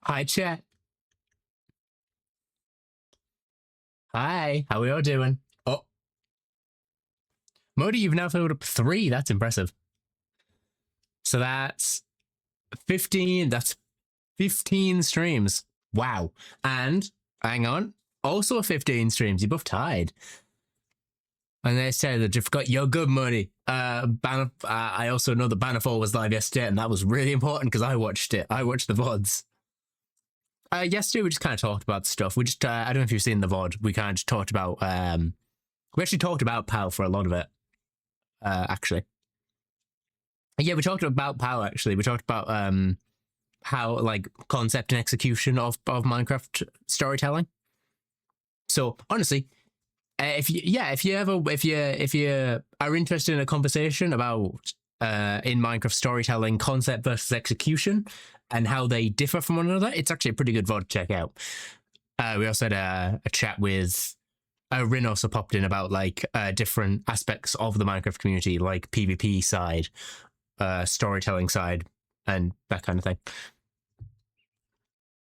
Hi, chat. Hi, how are we all doing? Oh, Modi, you've now filled up 3. That's impressive. So that's 15. That's 15 streams. Wow. And hang on, also 15 streams. You both tied. And they said that you forgot your good money. I also know that Bannerfall was live yesterday, and that was really important because I watched it. I watched the VODs. Yesterday we just kind of talked about stuff. We just I don't know if you've seen the VOD. We kind of just talked about we actually talked about PAL for a lot of it. Actually. Yeah, we talked about PAL actually. We talked about how like concept and execution of Minecraft storytelling. So honestly, if you are interested in a conversation about in Minecraft storytelling concept versus execution and how they differ from one another, it's actually a pretty good VOD to check out. We also had a chat with Rin also popped in about like different aspects of the Minecraft community, like PvP side, storytelling side, and that kind of thing.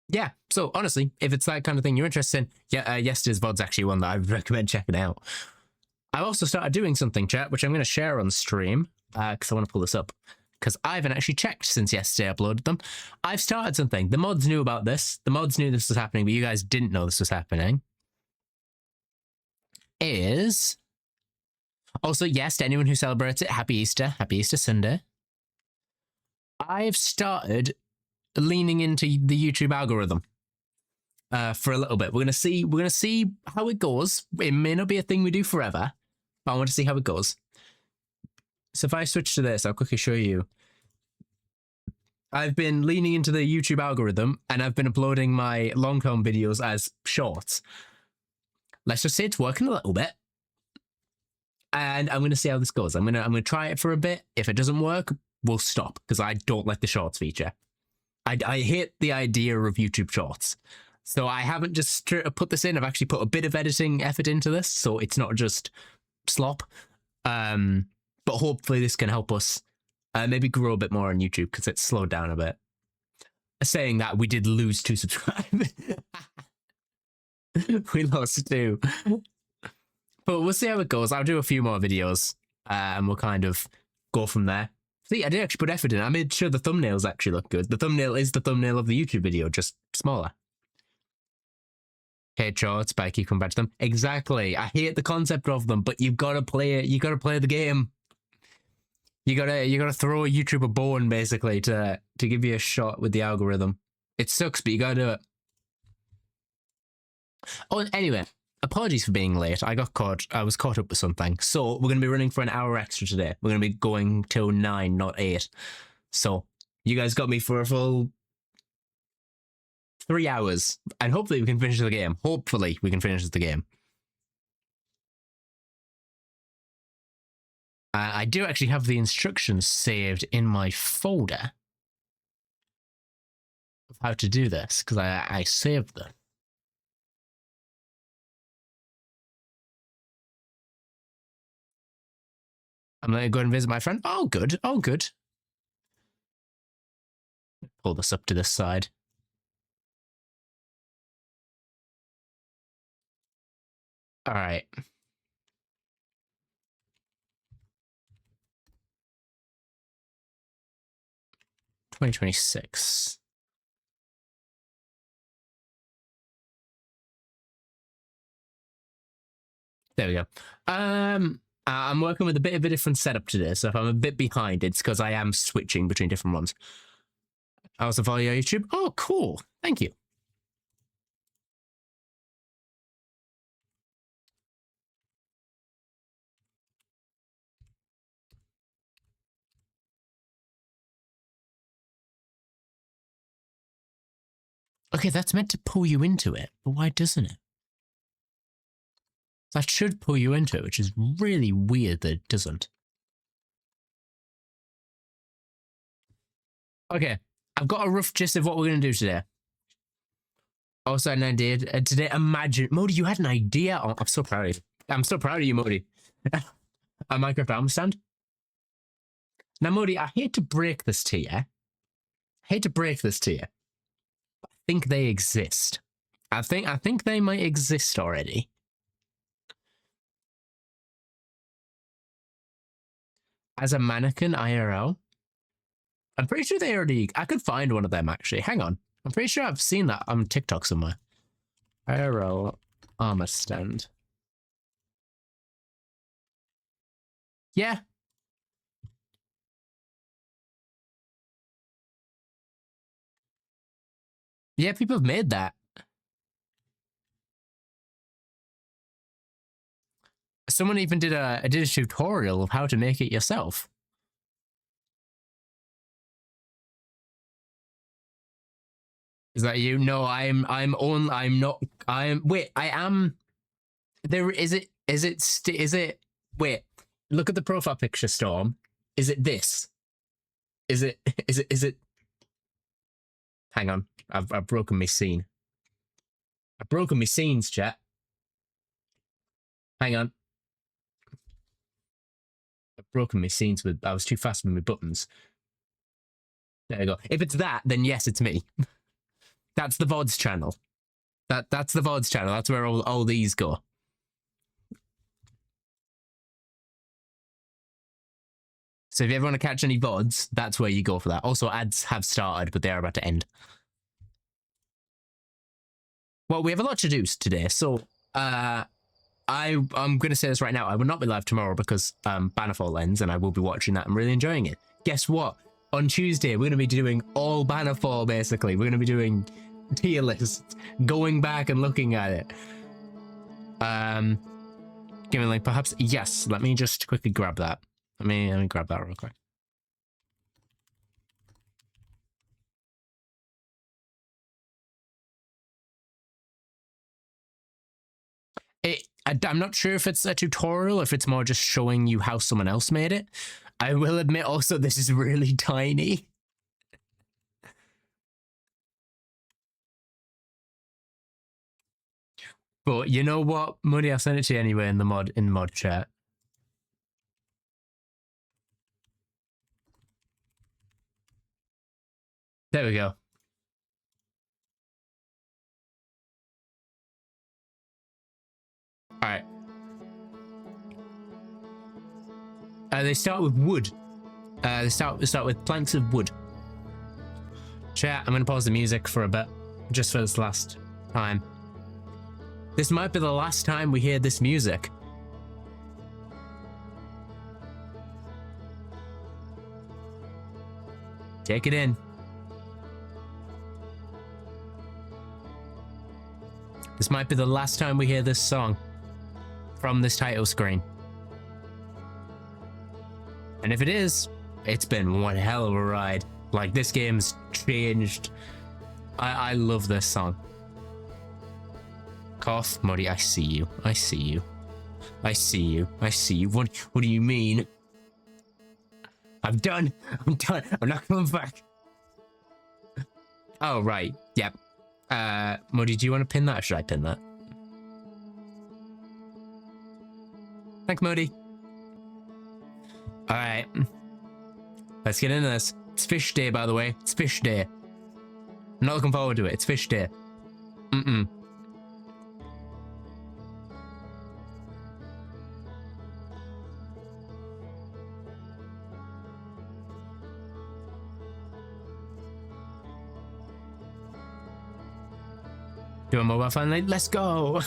Yeah, so honestly, if it's that kind of thing you're interested in, yeah, yesterday's VOD's actually one that I would recommend checking out. I've also started doing something, chat, which I'm going to share on stream, because I want to pull this up, because I haven't actually checked since yesterday I uploaded them. I've started something. The mods knew about this. The mods knew this was happening, but you guys didn't know this was happening. Is... Also, yes, to anyone who celebrates it, Happy Easter. Happy Easter Sunday. I've started leaning into the YouTube algorithm for a little bit. We're gonna see how it goes. It may not be a thing we do forever, but I want to see how it goes. So if I switch to this, I'll quickly show you. I've been leaning into the YouTube algorithm, and I've been uploading my long-form videos as shorts. Let's just say it's working a little bit, and I'm gonna see how this goes. I'm gonna try it for a bit. If it doesn't work, we'll stop because I don't like the shorts feature. I hate the idea of YouTube shorts. So I haven't just put this in. I've actually put a bit of editing effort into this, so it's not just slop. But hopefully this can help us maybe grow a bit more on YouTube because it's slowed down a bit. Saying that, we did lose 2 subscribers. We lost 2. But we'll see how it goes. I'll do a few more videos and we'll kind of go from there. See, I did actually put effort in. I made sure the thumbnails actually look good. The thumbnail is the thumbnail of the YouTube video, just smaller. Hate shorts, but I keep coming back to them. Exactly. I hate the concept of them, but you've got to play it. You got to play the game. You gotta throw YouTube a bone basically to give you a shot with the algorithm. It sucks, but you gotta do it. Oh, anyway, apologies for being late. I was caught up with something. So we're gonna be running for an hour extra today. We're gonna be going till 9, not 8. So you guys got me for a full 3 hours, and hopefully we can finish the game. Hopefully we can finish the game. I do actually have the instructions saved in my folder of how to do this, because I saved them. I'm going to go and visit my friend. Oh, good. Oh, good. Pull this up to this side. All right. $2026. There we go. I'm working with a bit of a different setup today, so if I'm a bit behind, it's because I am switching between different ones. I also follow your YouTube. Oh, cool. Thank you. Okay, that's meant to pull you into it, but why doesn't it? That should pull you into it, which is really weird that it doesn't. Okay, I've got a rough gist of what we're going to do today. Also, an idea today. Imagine, Modi, you had an idea. Oh, I'm so proud of you. I'm so proud of you, Modi. A Minecraft arm stand. Now, Modi, I hate to break this to you. I hate to break this to you. think they exist. I think they might exist already. As a mannequin IRL? I'm pretty sure they already... I could find one of them, actually. Hang on. I'm pretty sure I've seen that on TikTok somewhere. IRL armor stand. Yeah. Yeah, people have made that. Someone even did a tutorial of how to make it yourself. Is that you? No, wait, I am there. Is it wait, look at the profile picture, Storm. Is it this? Is it hang on. I've broken my scene. I've broken my scenes, chat. Hang on. I've broken my scenes I was too fast with my buttons. There you go. If it's that, then yes, it's me. That's the VODs channel. That's the VODs channel. That's where all these go. So if you ever want to catch any VODs, that's where you go for that. Also, ads have started, but they are about to end. Well, we have a lot to do today, so I'm going to say this right now. I will not be live tomorrow because Bannerfall ends, and I will be watching that and really enjoying it. Guess what? On Tuesday, we're going to be doing all Bannerfall, basically. We're going to be doing tier lists, going back and looking at it. Give me like perhaps... Yes, let me just quickly grab that. Let me grab that real quick. I'm not sure if it's a tutorial, if it's more just showing you how someone else made it. I will admit also this is really tiny. But you know what, Muddy, I'll send it to you anyway in the mod chat. There we go. All right. They start with wood. They start with planks of wood. Chat, I'm gonna pause the music for a bit, just for this last time. This might be the last time we hear this music. Take it in. This might be the last time we hear this song from this title screen. And if it is, it's been one hell of a ride. Like, this game's changed. I love this song. Cough, Muddy, I see you. I see you. I see you. I see you. What do you mean? I'm done. I'm done. I'm not coming back. Oh, right. Yep. Muddy, do you want to pin that or should I pin that? Thanks, Muddy. Alright. Let's get into this. It's fish day, by the way. It's fish day. I'm not looking forward to it. It's fish day. Mm-mm. Do a mobile phone night? Let's go!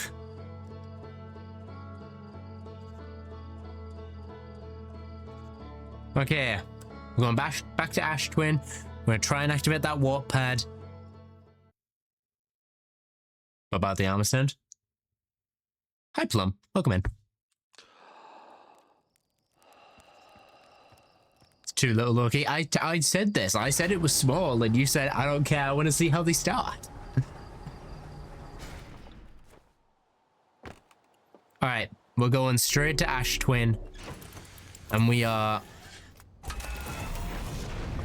Okay, we're going back to Ash Twin. We're gonna try and activate that warp pad. What about the armor stand? Hi Plum, welcome in. It's too little, Loki. I said this. I said it was small, and you said I don't care. I want to see how they start. All right, we're going straight to Ash Twin, and we are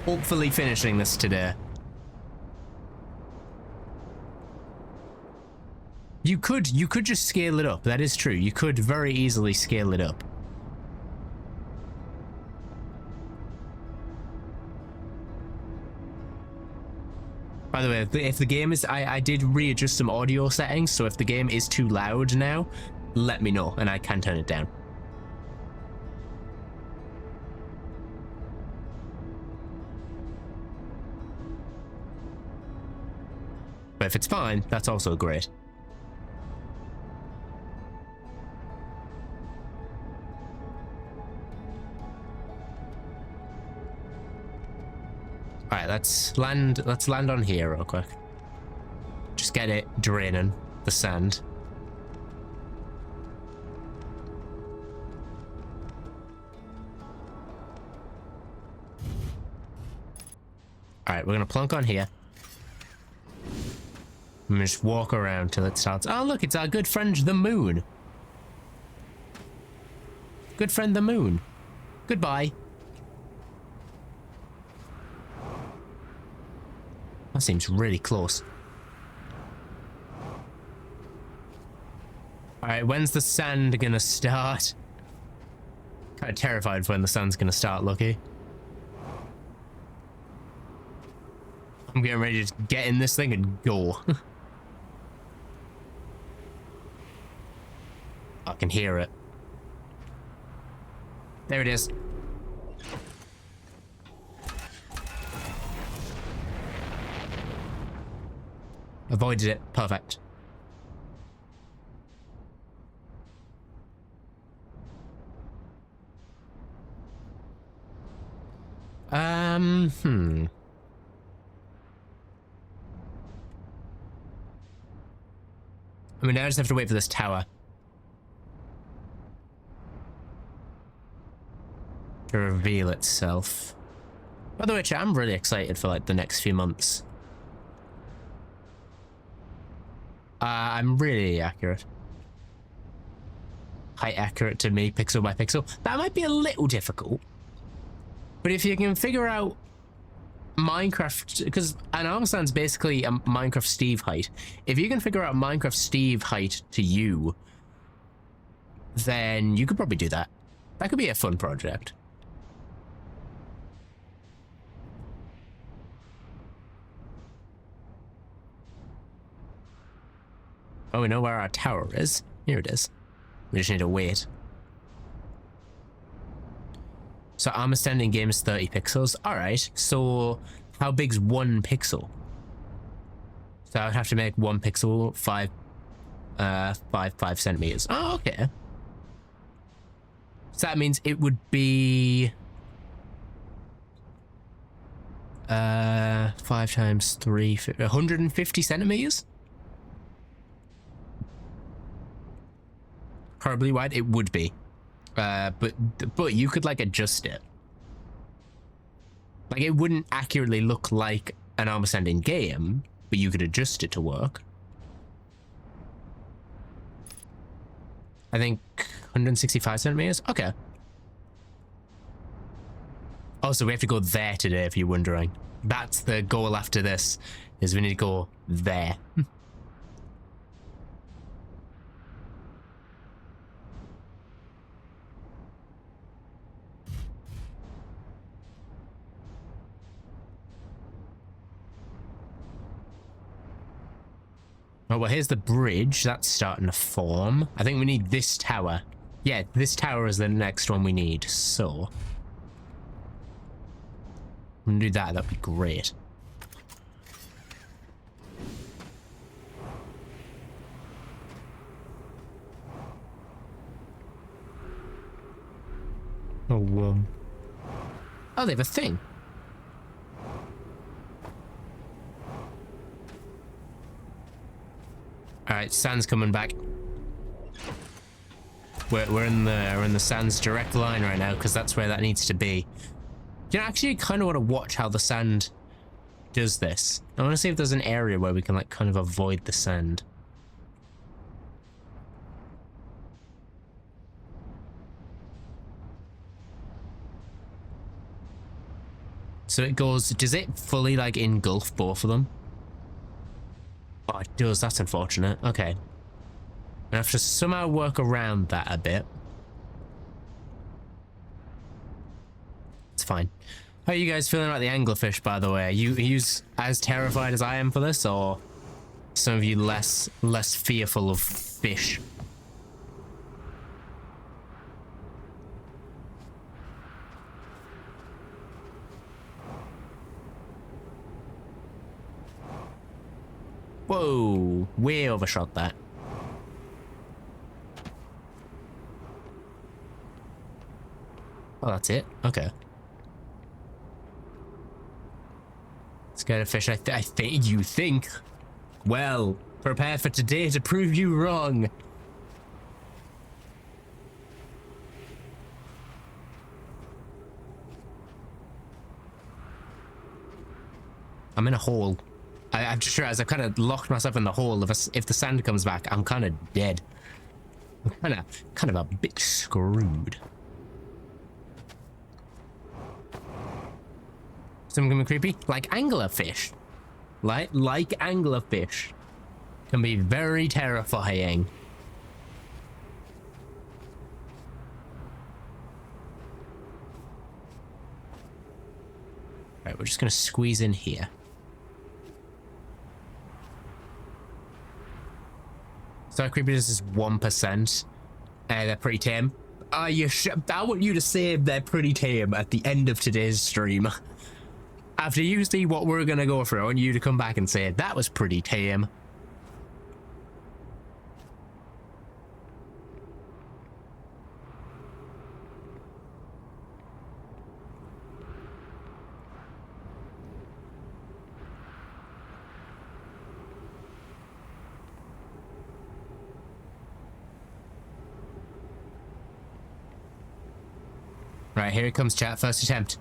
hopefully finishing this today. You could just scale it up. That is true. You could very easily scale it up. By the way, if the game is, I did readjust some audio settings, so if the game is too loud now, let me know and I can turn it down. But if it's fine, that's also great. Alright, let's land on here real quick. Just get it draining the sand. Alright, we're gonna plunk on here. And just walk around till it starts. Oh look, it's our good friend the moon. Good friend the moon. Goodbye. That seems really close. Alright, when's the sand gonna start? Kind of terrified when the sand's gonna start, Lucky. I'm getting ready to just get in this thing and go. I can hear it. There it is. Avoided it. Perfect. I mean, now I just have to wait for this tower to reveal itself. By the way, chat, I'm really excited for like the next few months. I'm really accurate. Height accurate to me, pixel by pixel. That might be a little difficult. But if you can figure out Minecraft, because an arm stand's basically a Minecraft Steve height. If you can figure out Minecraft Steve height to you, then you could probably do that. That could be a fun project. Oh, we know where our tower is. Here it is. We just need to wait. So armor standing game is 30 pixels. Alright, so how big's 1 pixel? So I would have to make 1 pixel 5 centimeters. Oh, okay. So that means it would be 5 times 3, 150 centimeters? Horribly wide? It would be. But you could like adjust it. Like it wouldn't accurately look like an armor stand in game, but you could adjust it to work. I think 165 centimeters. Okay. Also, we have to go there today, if you're wondering. That's the goal after this, is we need to go there. Oh, well, here's the bridge. That's starting to form. I think we need this tower. Yeah, this tower is the next one we need. So, I'm gonna do that. That'd be great. Oh, oh, they have a thing. Alright, sand's coming back. We're in the sand's direct line right now because that's where that needs to be. You know, actually, I kind of want to watch how the sand does this. I want to see if there's an area where we can like kind of avoid the sand. So it goes, does it fully like engulf both of them? Oh, it does. That's unfortunate. Okay. I have to somehow work around that a bit. It's fine. How are you guys feeling about the anglerfish, by the way? Are you as terrified as I am for this, or some of you less fearful of fish? Whoa, way overshot that. Oh, that's it? Okay. Scared of fish, I think you think. Well, prepare for today to prove you wrong. I'm in a hole. I've just realized I've kind of locked myself in the hole. If the sand comes back, I'm kind of dead. I'm kind of a bit screwed. Something gonna be creepy, like anglerfish. Like anglerfish can be very terrifying. Right, we're just gonna squeeze in here. So how creepy is this 1%? They're pretty tame. I want you to say they're pretty tame at the end of today's stream. After you see what we're gonna go through, I want you to come back and say that was pretty tame. Right, here it comes, chat. First attempt.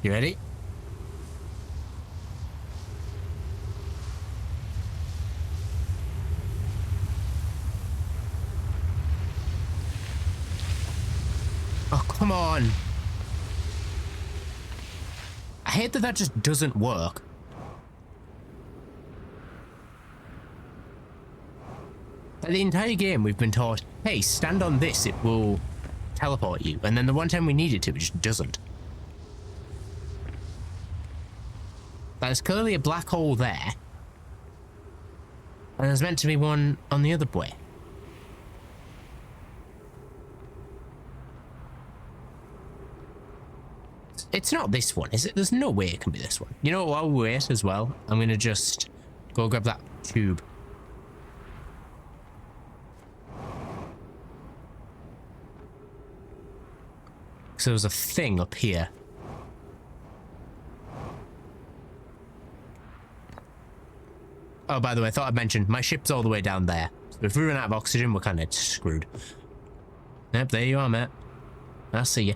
You ready? Oh, come on. I hate that just doesn't work. Like the entire game we've been taught, hey, stand on this, it will teleport you. And then the one time we need it to, it just doesn't. There's clearly a black hole there. And there's meant to be one on the other way. It's not this one, is it? There's no way it can be this one. You know what, while we wait as well, I'm gonna just go grab that tube. So there was a thing up here. Oh, by the way, I thought I'd mention, my ship's all the way down there. So if we run out of oxygen, we're kind of screwed. Yep, there you are, mate. I'll see you.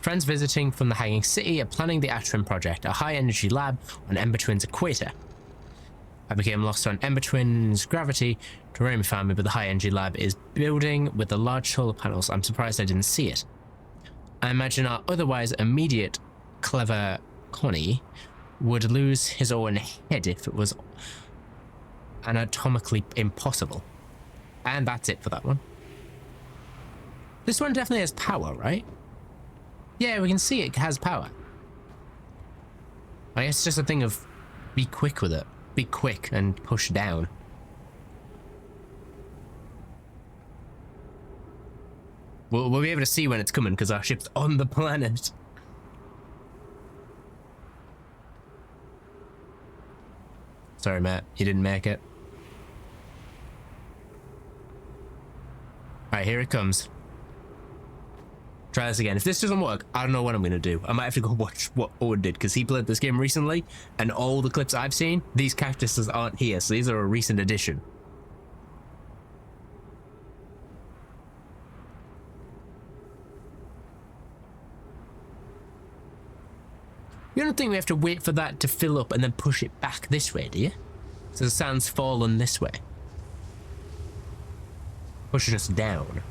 Friends visiting from the Hanging City are planning the Atrin project, a high-energy lab on Ember Twin's equator. I became lost on Ember Twin's gravity. Doremi found me, but the high-energy lab is building with the large solar panels. I'm surprised I didn't see it. I imagine our otherwise immediate clever Connie would lose his own head if it was anatomically impossible. And that's it for that one. This one definitely has power, right? Yeah, we can see it has power. I guess it's just a thing of be quick with it. Be quick and push down. We'll be able to see when it's coming because our ship's on the planet. Sorry, Matt. You didn't make it. Alright, here it comes. Try this again. If this doesn't work, I don't know what I'm going to do. I might have to go watch what Owen did because he played this game recently and all the clips I've seen, these cactuses aren't here. So these are a recent addition. You don't think we have to wait for that to fill up and then push it back this way, do you? So the sand's fallen this way. Pushing us down.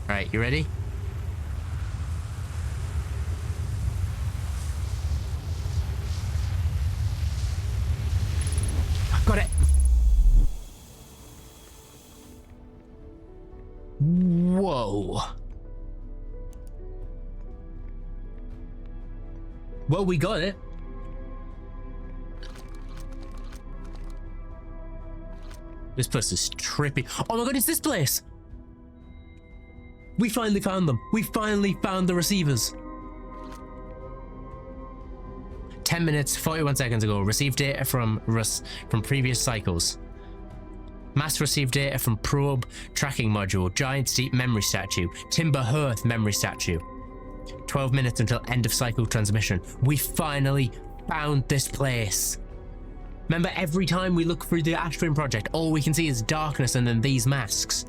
Alright, you ready? got it. Whoa. Well, we got it. This place is trippy. Oh my god, it's this place! We finally found them. We finally found the receivers. 10 minutes, 41 seconds ago, received data from previous cycles. Mass received data from probe tracking module, giant steep memory statue, timber hearth memory statue. 12 minutes until end of cycle transmission. We finally found this place. Remember, every time we look through the Ash Twin project, all we can see is darkness and then these masks.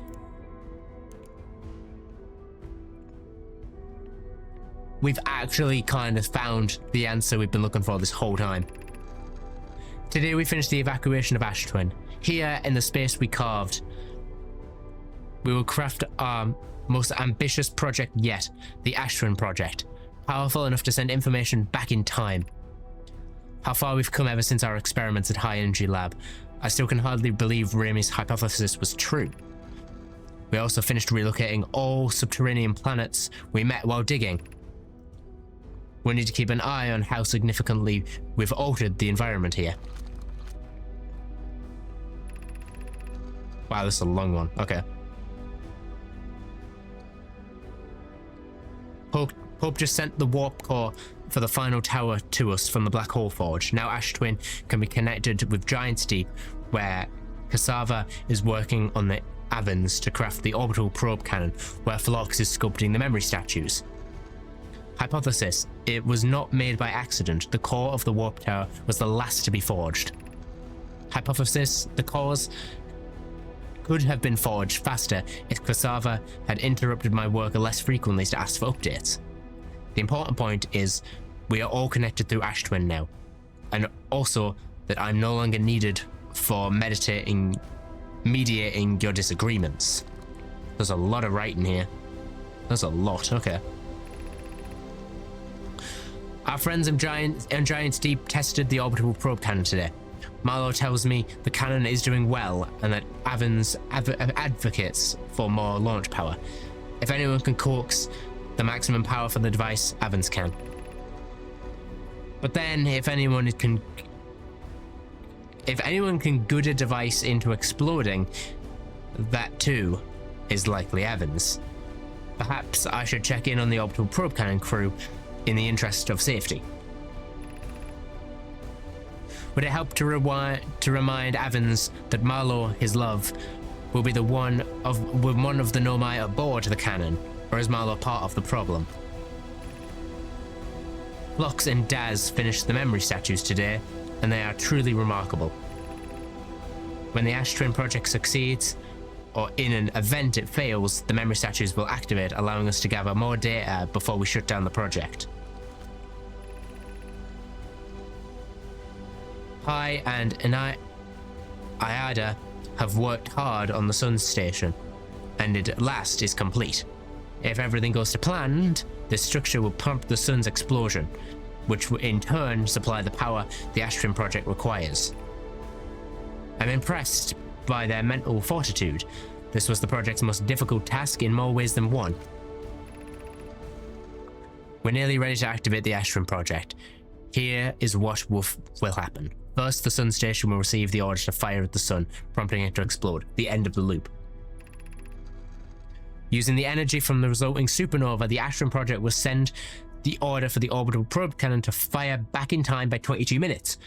We've actually kind of found the answer we've been looking for this whole time. Today we finished the evacuation of Ash Twin. Here in the space we carved, we will craft our most ambitious project yet, the Ash Twin project. Powerful enough to send information back in time. How far we've come ever since our experiments at High Energy Lab. I still can hardly believe Raimi's hypothesis was true. We also finished relocating all subterranean planets we met while digging. We need to keep an eye on how significantly we've altered the environment here. Wow, this is a long one. Okay. Hope just sent the warp core for the final tower to us from the Black Hole Forge. Now Ash Twin can be connected with Giant's Deep, where Cassava is working on the Avens to craft the orbital probe cannon, where Phlox is sculpting the memory statues. Hypothesis: it was not made by accident. The core of the warp tower was the last to be forged. Hypothesis: the cores could have been forged faster if Cassava had interrupted my work less frequently to ask for updates. The important point is we are all connected through Ash Twin now, and also that I'm no longer needed for mediating your disagreements. There's a lot of writing here. There's a lot. Okay. Our friends in Giant's Deep tested the orbital probe cannon today. Marlowe tells me the cannon is doing well and that Avens advocates for more launch power. If anyone can coax the maximum power for the device, Avens can. But then, if anyone can good a device into exploding, that too is likely Avens. Perhaps I should check in on the orbital probe cannon crew in the interest of safety. Would it help to remind Avens that Marlowe, his love, will be one of the Nomai aboard the cannon, or is Marlowe part of the problem? Phlox and Daz finished the memory statues today, and they are truly remarkable. When the Ash Twin project succeeds, or in an event it fails, the memory statues will activate, allowing us to gather more data before we shut down the project. Pi and Iada have worked hard on the Sun Station, and it at last is complete. If everything goes to plan, this structure will pump the Sun's explosion, which will in turn supply the power the Ash Twin project requires. I'm impressed by their mental fortitude. This was the project's most difficult task in more ways than one. We're nearly ready to activate the Ash Twin project. Here is what will happen. First, the Sun Station will receive the order to fire at the Sun, prompting it to explode, the end of the loop. Using the energy from the resulting supernova, the Ash Twin project will send the order for the orbital probe cannon to fire back in time by 22 minutes.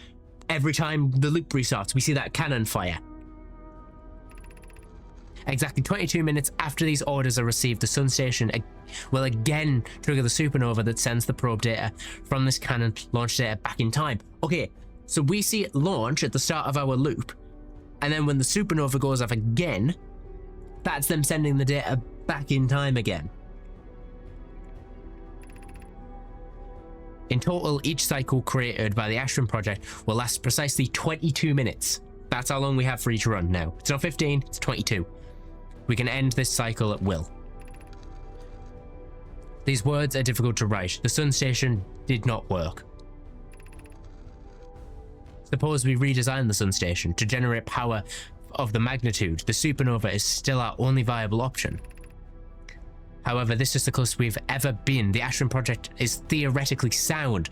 Every time the loop restarts, we see that cannon fire. Exactly 22 minutes after these orders are received, the Sun Station will again trigger the supernova that sends the probe data from this cannon launch data back in time. Okay, so we see it launch at the start of our loop, and then when the supernova goes off again, that's them sending the data back in time again. In total, each cycle created by the Ash Twin project will last precisely 22 minutes. That's how long we have for each run now. It's not 15, it's 22. We can end this cycle at will. These words are difficult to write. The Sun Station did not work. Suppose we redesign the sun station to generate power of the magnitude. The supernova is still our only viable option. However, this is the closest we've ever been. The Astron project is theoretically sound.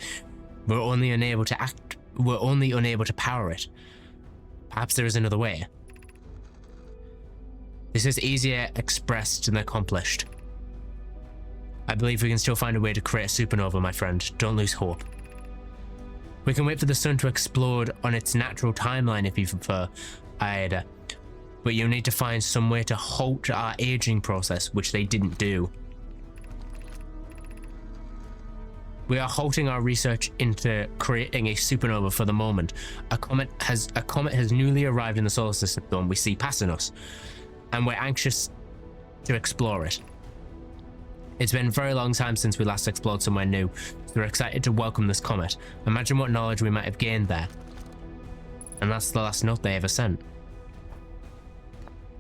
We're only unable to power it. Perhaps there is another way. This is easier expressed than accomplished. I believe we can still find a way to create a supernova, my friend. Don't lose hope. We can wait for the sun to explode on its natural timeline if you prefer, Aida. But you'll need to find some way to halt our aging process, which they didn't do. We are halting our research into creating a supernova for the moment. A comet has newly arrived in the solar system we see passing us, and we're anxious to explore it. It's been a very long time since we last explored somewhere new, so we're excited to welcome this comet. Imagine what knowledge we might have gained there. And that's the last note they ever sent.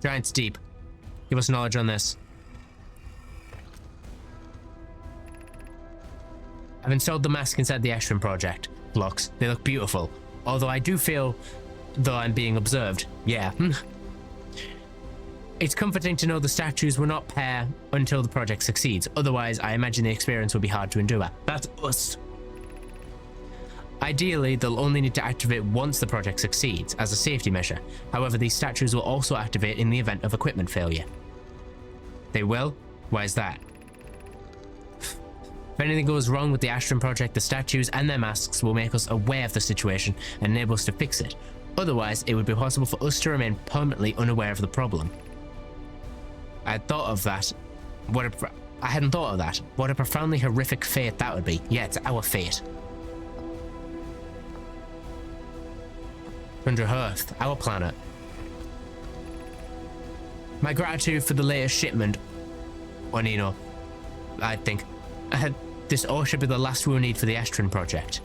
Giants Deep, give us knowledge on this. I've installed the mask inside the Astron project blocks. They look beautiful, although I do feel though I'm being observed. Yeah. It's comforting to know the statues will not pair until the project succeeds. Otherwise, I imagine the experience will be hard to endure. That's us. Ideally, they'll only need to activate once the project succeeds, as a safety measure. However, these statues will also activate in the event of equipment failure. They will? Why is that? If anything goes wrong with the Astron project, the statues and their masks will make us aware of the situation and enable us to fix it. Otherwise, it would be possible for us to remain permanently unaware of the problem. I had thought of that. I hadn't thought of that. What a profoundly horrific fate that would be. Yeah, it's our fate. Tundra Earth, our planet. My gratitude for the latest shipment, Onino, I think. This all should be the last we'll need for the Astron project.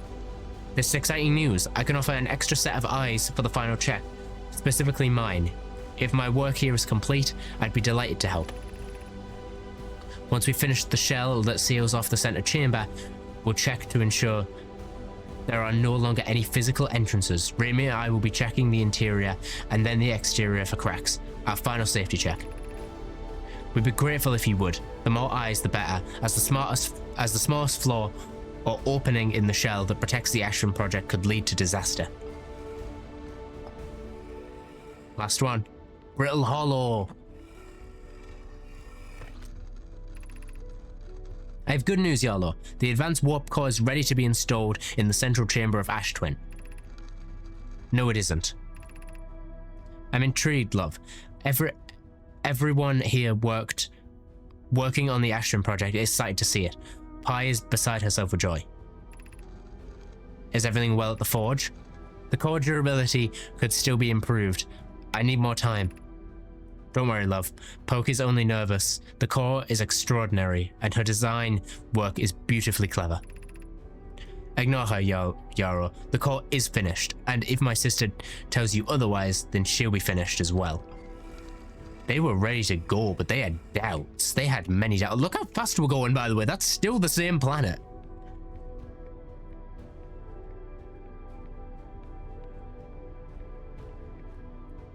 This is exciting news. I can offer an extra set of eyes for the final check, specifically mine. If my work here is complete, I'd be delighted to help. Once we finish the shell that seals off the center chamber, we'll check to ensure there are no longer any physical entrances. Remy and I will be checking the interior and then the exterior for cracks. Our final safety check. We'd be grateful if you would. The more eyes, the better, as the smallest flaw or opening in the shell that protects the Astron project could lead to disaster. Last one. Brittle Hollow. I have good news, Yarlo. The advanced warp core is ready to be installed in the central chamber of Ash Twin. No, it isn't. I'm intrigued, love. Everyone here working on the Astron project is excited to see it. Pi is beside herself with joy. Is everything well at the forge? The core durability could still be improved. I need more time. Don't worry, love. Poke is only nervous. The core is extraordinary, and her design work is beautifully clever. Ignore her, Yarrow. The core is finished, and if my sister tells you otherwise, then she'll be finished as well. They were ready to go, but they had doubts. They had many doubts. Look how fast we're going, by the way. That's still the same planet.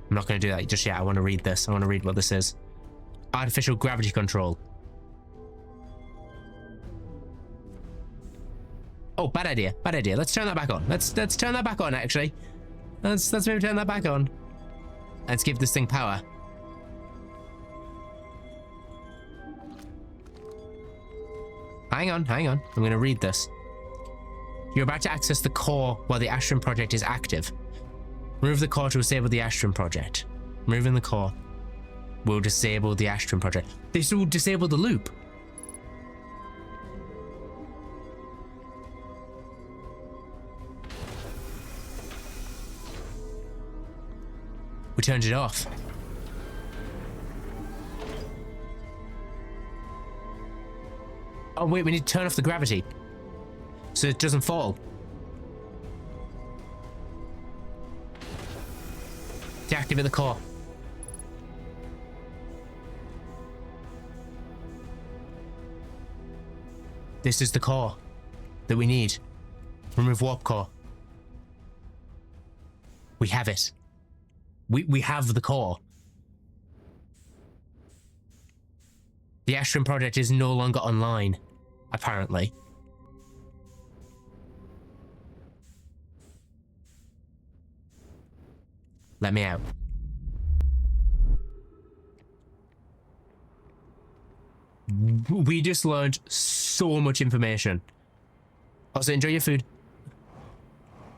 I'm not going to do that just yet. I want to read this. I want to read what this is. Artificial gravity control. Oh, bad idea. Bad idea. Let's turn that back on. Let's turn that back on, actually. Let's maybe turn that back on. Let's give this thing power. Hang on. I'm going to read this. You're about to access the core while the Astron project is active. Remove the core to disable the Astron project. Removing the core will disable the Astron project. This will disable the loop. We turned it off. Oh wait, we need to turn off the gravity so it doesn't fall. Deactivate the core. This is the core that we need. Remove warp core. We have it. We have the core. The Astron project is no longer online, apparently. Let me out. We just learned so much information. Also, enjoy your food.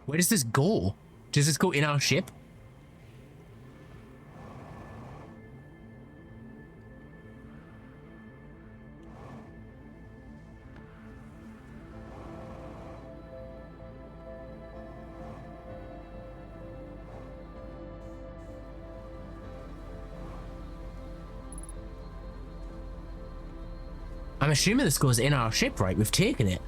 Where does this go? Does this go in our ship? I'm assuming this goes in our ship, right? We've taken it.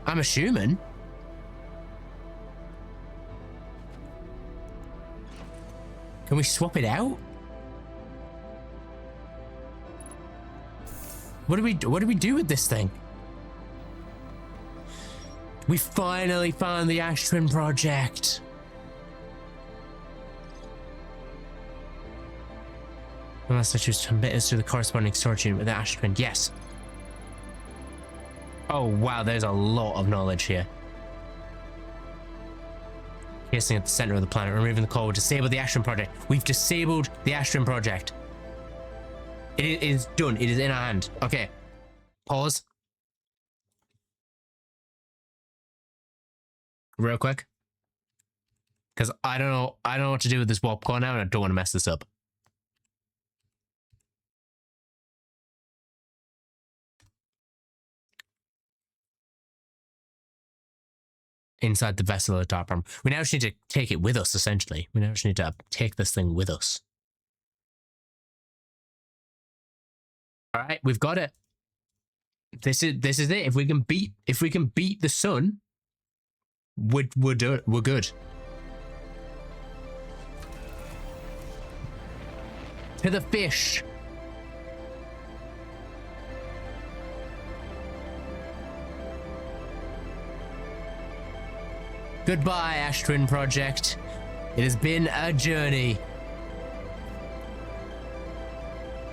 I'm assuming. Can we swap it out? What do we do with this thing? We finally found the Astron project. Unless I choose to commit us to the corresponding storage unit with the Astron. Yes. Oh wow, there's a lot of knowledge here. Casing at the center of the planet, removing the core will disable the Astron project. We've disabled the Astron project. It is done. It is in our hand. Okay. Pause. Real quick. Because I don't know what to do with this warp core now, and I don't want to mess this up. Inside the vessel at the top. We now just need to take it with us, essentially. We now just need to take this thing with us. All right, we've got it. This is it. If we can beat the sun, we're good. To the fish. Goodbye, Astron project. It has been a journey.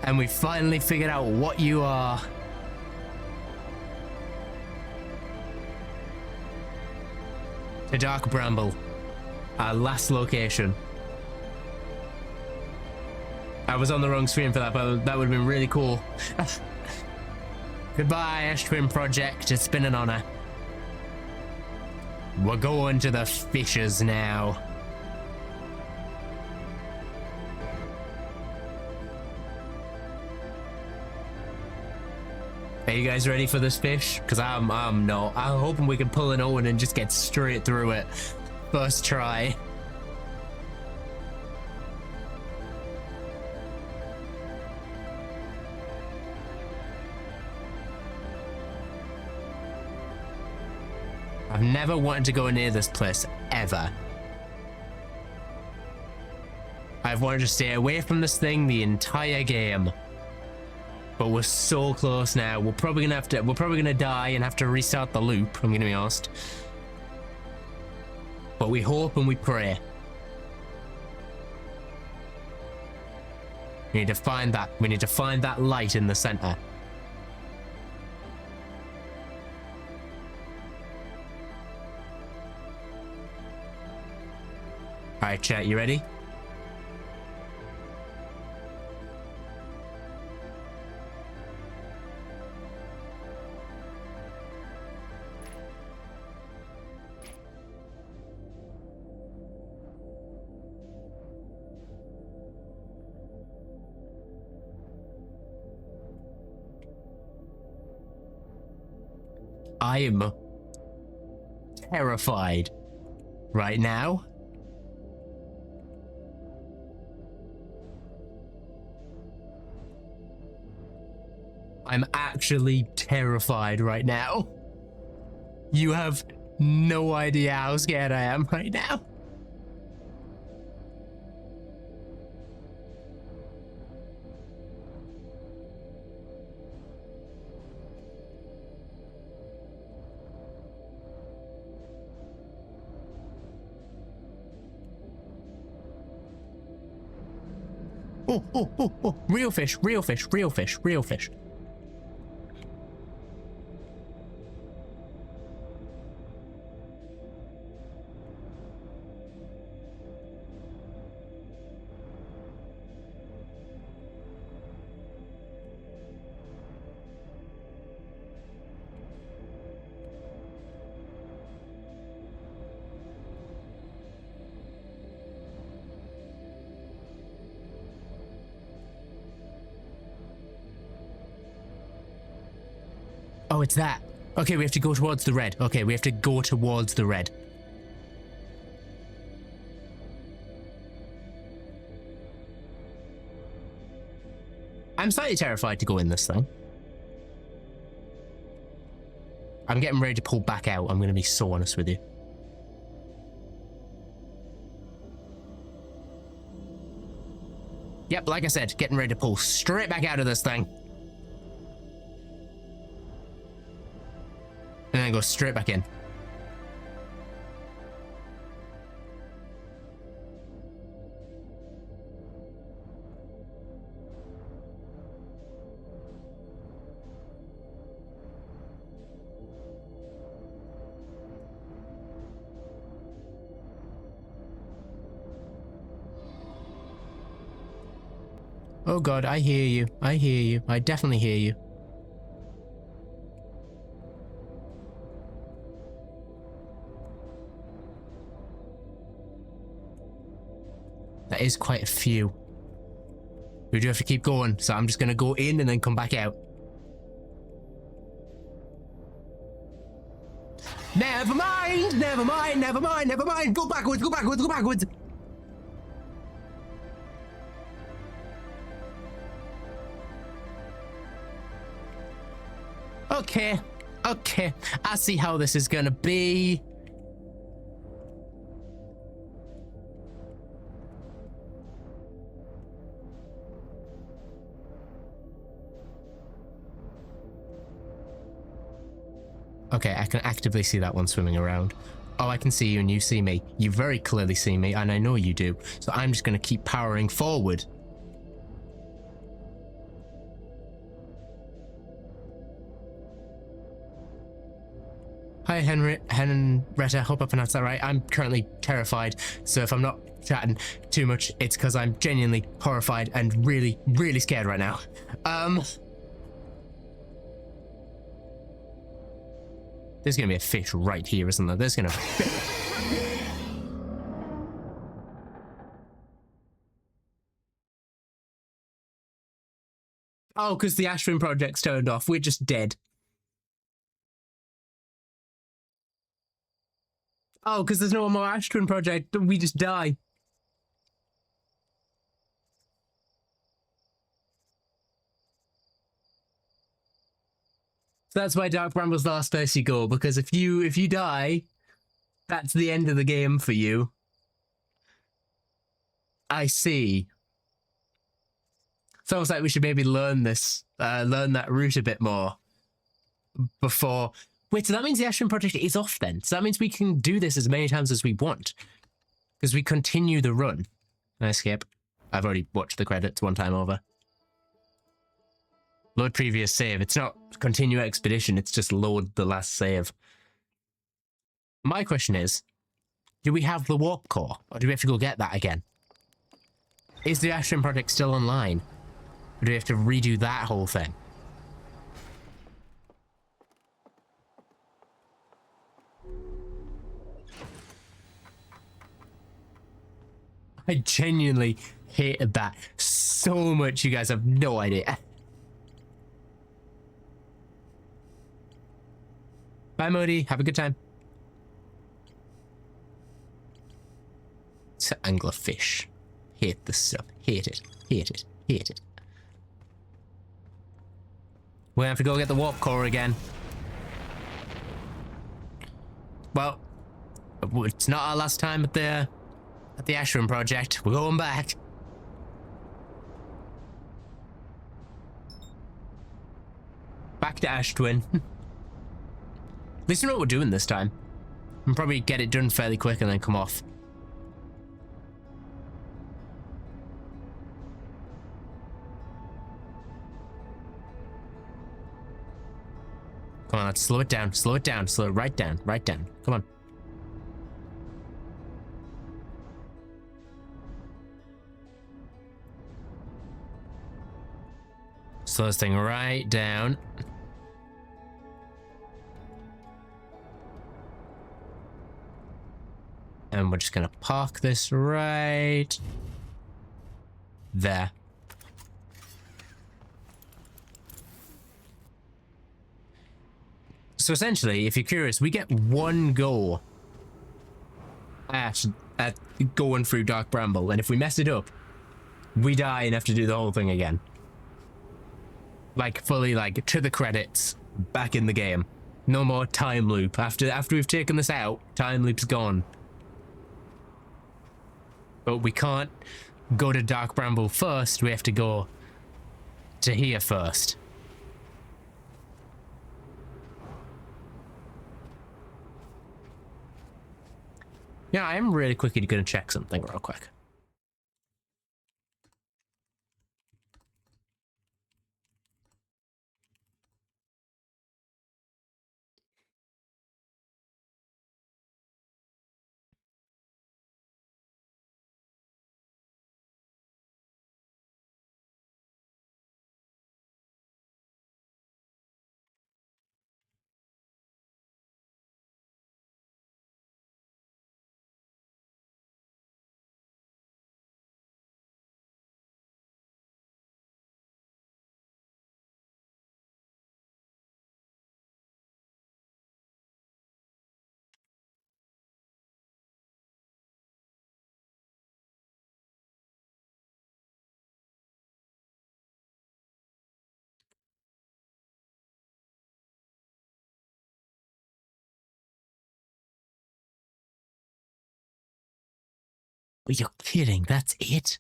And we finally figured out what you are. To Dark Bramble, our last location. I was on the wrong screen for that, but that would have been really cool. Goodbye, Astron project. It's been an honor. We're going to the fishes now. Are you guys ready for this fish? Because I'm not. I'm hoping we can pull an Owen and just get straight through it. First try. I've never wanted to go near this place, ever. I've wanted to stay away from this thing the entire game. But we're so close now. We're probably gonna die and have to restart the loop, I'm gonna be honest. But we hope and we pray. We need to find that light in the center. Alright, chat, you ready? I am terrified right now. I'm actually terrified right now. You have no idea how scared I am right now. Oh, oh, oh, oh. Real fish, real fish, real fish, real fish. Oh, it's that. Okay, we have to go towards the red. Okay, we have to go towards the red. I'm slightly terrified to go in this thing. I'm getting ready to pull back out. I'm going to be so honest with you. Yep, like I said, getting ready to pull straight back out of this thing. And then go straight back in. Oh God, I hear you. I hear you. I definitely hear you. That is quite a few. We do have to keep going, so I'm just going to go in and then come back out. Never mind, never mind, never mind, never mind. Go backwards, go backwards, go backwards. Okay, okay. I see how this is going to be. Okay, I can actively see that one swimming around. Oh, I can see you and you see me. You very clearly see me, and I know you do. So I'm just going to keep powering forward. Hi, Henrietta. Hope I pronounced that right. I'm currently terrified, so if I'm not chatting too much, it's because I'm genuinely horrified and really, really scared right now. There's gonna be a fish right here, isn't there? There's gonna be... Oh, because the Ashwin project's turned off. We're just dead. Oh, because there's no more Ashwin project. We just die. So that's why Dark Bramble's the last place you go, because if you die, that's the end of the game for you. I see. It's almost like we should maybe learn this, learn that route a bit more before... Wait, so that means the Ashwin project is off then? So that means we can do this as many times as we want. Because we continue the run. Can I skip? I've already watched the credits one time over. Load previous save. It's not continue expedition, it's just load the last save. My question is, do we have the warp core? Or do we have to go get that again? Is the Ashwin project still online? Or do we have to redo that whole thing? I genuinely hated that so much, you guys have no idea. Bye, Modi. Have a good time. It's an anglerfish. Hate this stuff. Hate it. Hate it. Hate it. We're gonna have to go get the warp core again. Well, it's not our last time at the Ashwin project. We're going back. Back to Ashtwin. At least we know what we're doing this time. And probably get it done fairly quick and then come off. Come on, let's slow it down. Slow it down. Slow it right down. Right down. Come on. Slow this thing right down. And we're just gonna park this right there. So essentially, if you're curious, we get one go at going through Dark Bramble, and if we mess it up, we die and have to do the whole thing again. Like fully, like to the credits, back in the game. No more time loop. After we've taken this out, time loop's gone. But we can't go to Dark Bramble first. We have to go to here first. Yeah, I am really quickly going to check something real quick. Are you kidding? That's it?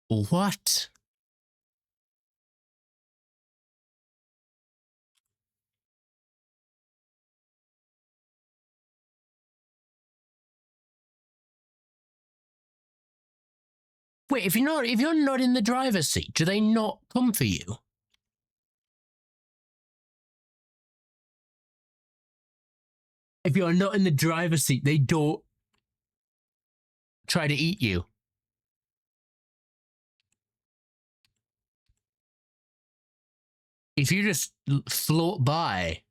What? Wait, if you're not in the driver's seat, do they not come for you? If you're not in the driver's seat, they don't try to eat you. If you just float by.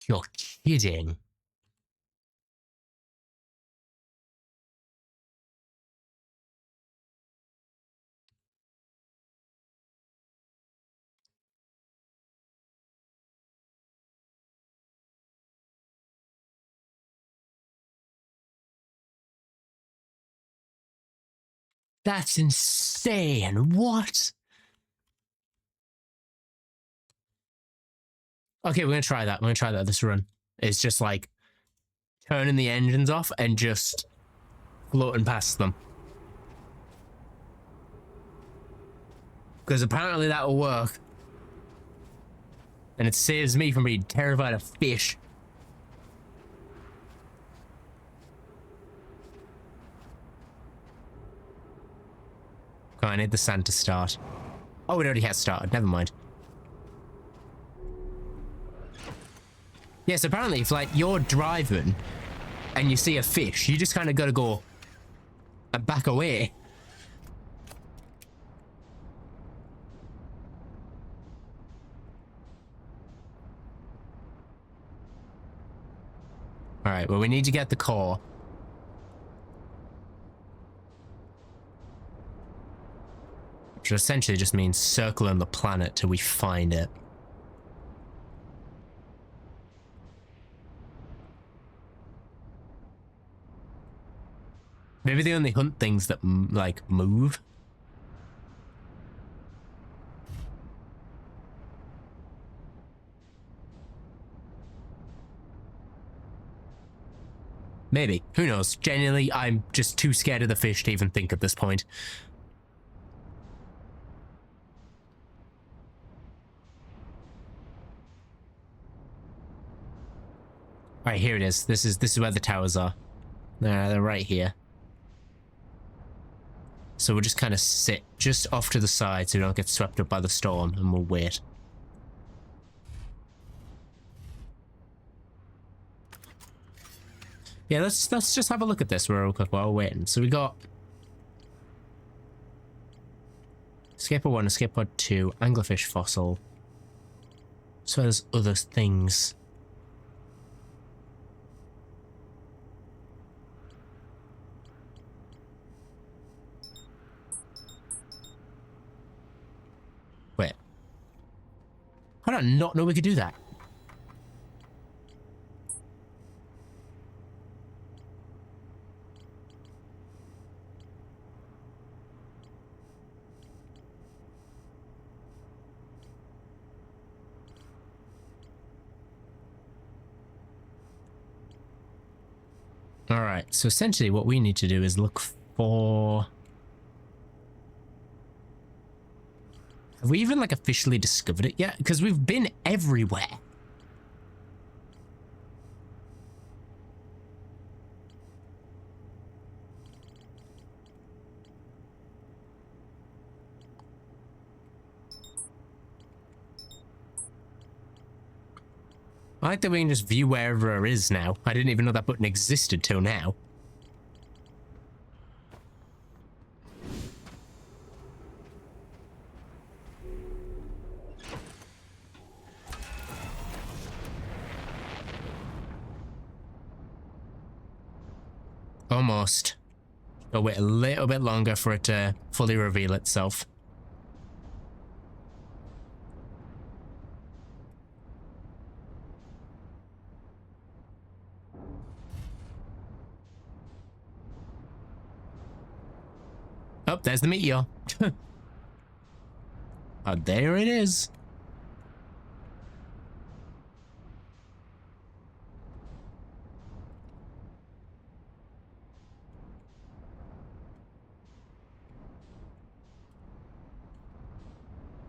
You're kidding. That's insane. What? Okay, we're gonna try that. We're gonna try that this run. It's just like turning the engines off and just floating past them. Because apparently that will work. And it saves me from being terrified of fish. Okay, I need the sand to start. Oh, it already has started. Never mind. Yes, apparently if like you're driving and you see a fish, you just kind of gotta go and back away. All right, well, we need to get the core. Which essentially just means circling the planet till we find it. Maybe they only hunt things that, like, move. Maybe. Who knows? Genuinely, I'm just too scared of the fish to even think at this point. Alright, here it is. This is where the towers are. They're right here. So we'll just kind of sit just off to the side so we don't get swept up by the storm, and we'll wait. Yeah, let's just have a look at this real quick while we're waiting. So we got Escape Pod 1, Escape Pod 2, Anglerfish Fossil. So there's other things. Wait. How did I not know we could do that? Alright, so essentially what we need to do is look for... Have we even, like, officially discovered it yet? Because we've been everywhere. I like that we can just view wherever it is now. I didn't even know that button existed till now. Almost. I'll wait a little bit longer for it to fully reveal itself. Oh, there's the meteor. Oh, there it is.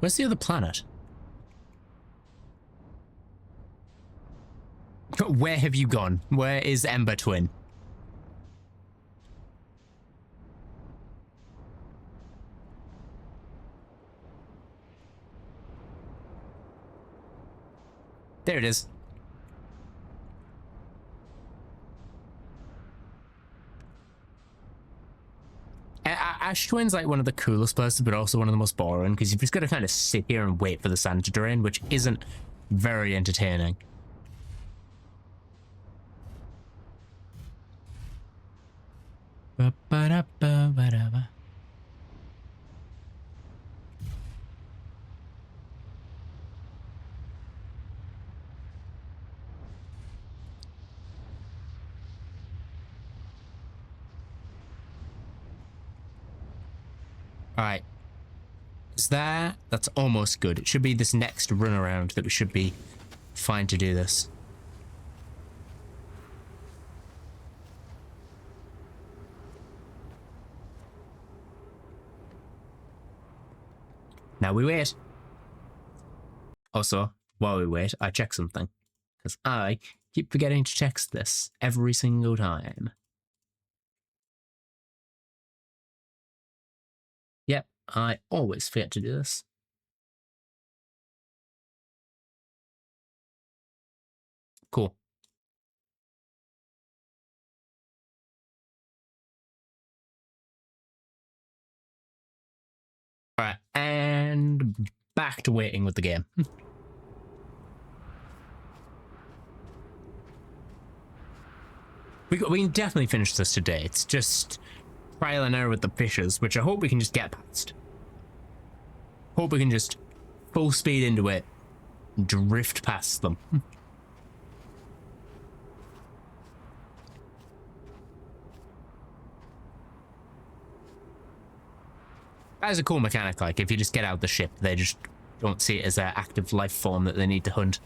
Where's the other planet? Where have you gone? Where is Ember Twin? There it is. Ash Twin's like one of the coolest places, but also one of the most boring, because you've just got to kind of sit here and wait for the sand to drain, which isn't very entertaining. Ba-ba-da-ba-ba-da-ba. Alright. Is that... That's almost good. It should be this next run around that we should be fine to do this. Now we wait. Also, while we wait, I check something. Because I keep forgetting to check this every single time. Yep, I always forget to do this. Cool. Alright, and back to waiting with the game. We can definitely finish this today. It's just trial and error with the fishes, which I hope we can just get past. Hope we can just full speed into it, drift past them. That is a cool mechanic, like, if you just get out the ship, they just don't see it as an active life form that they need to hunt.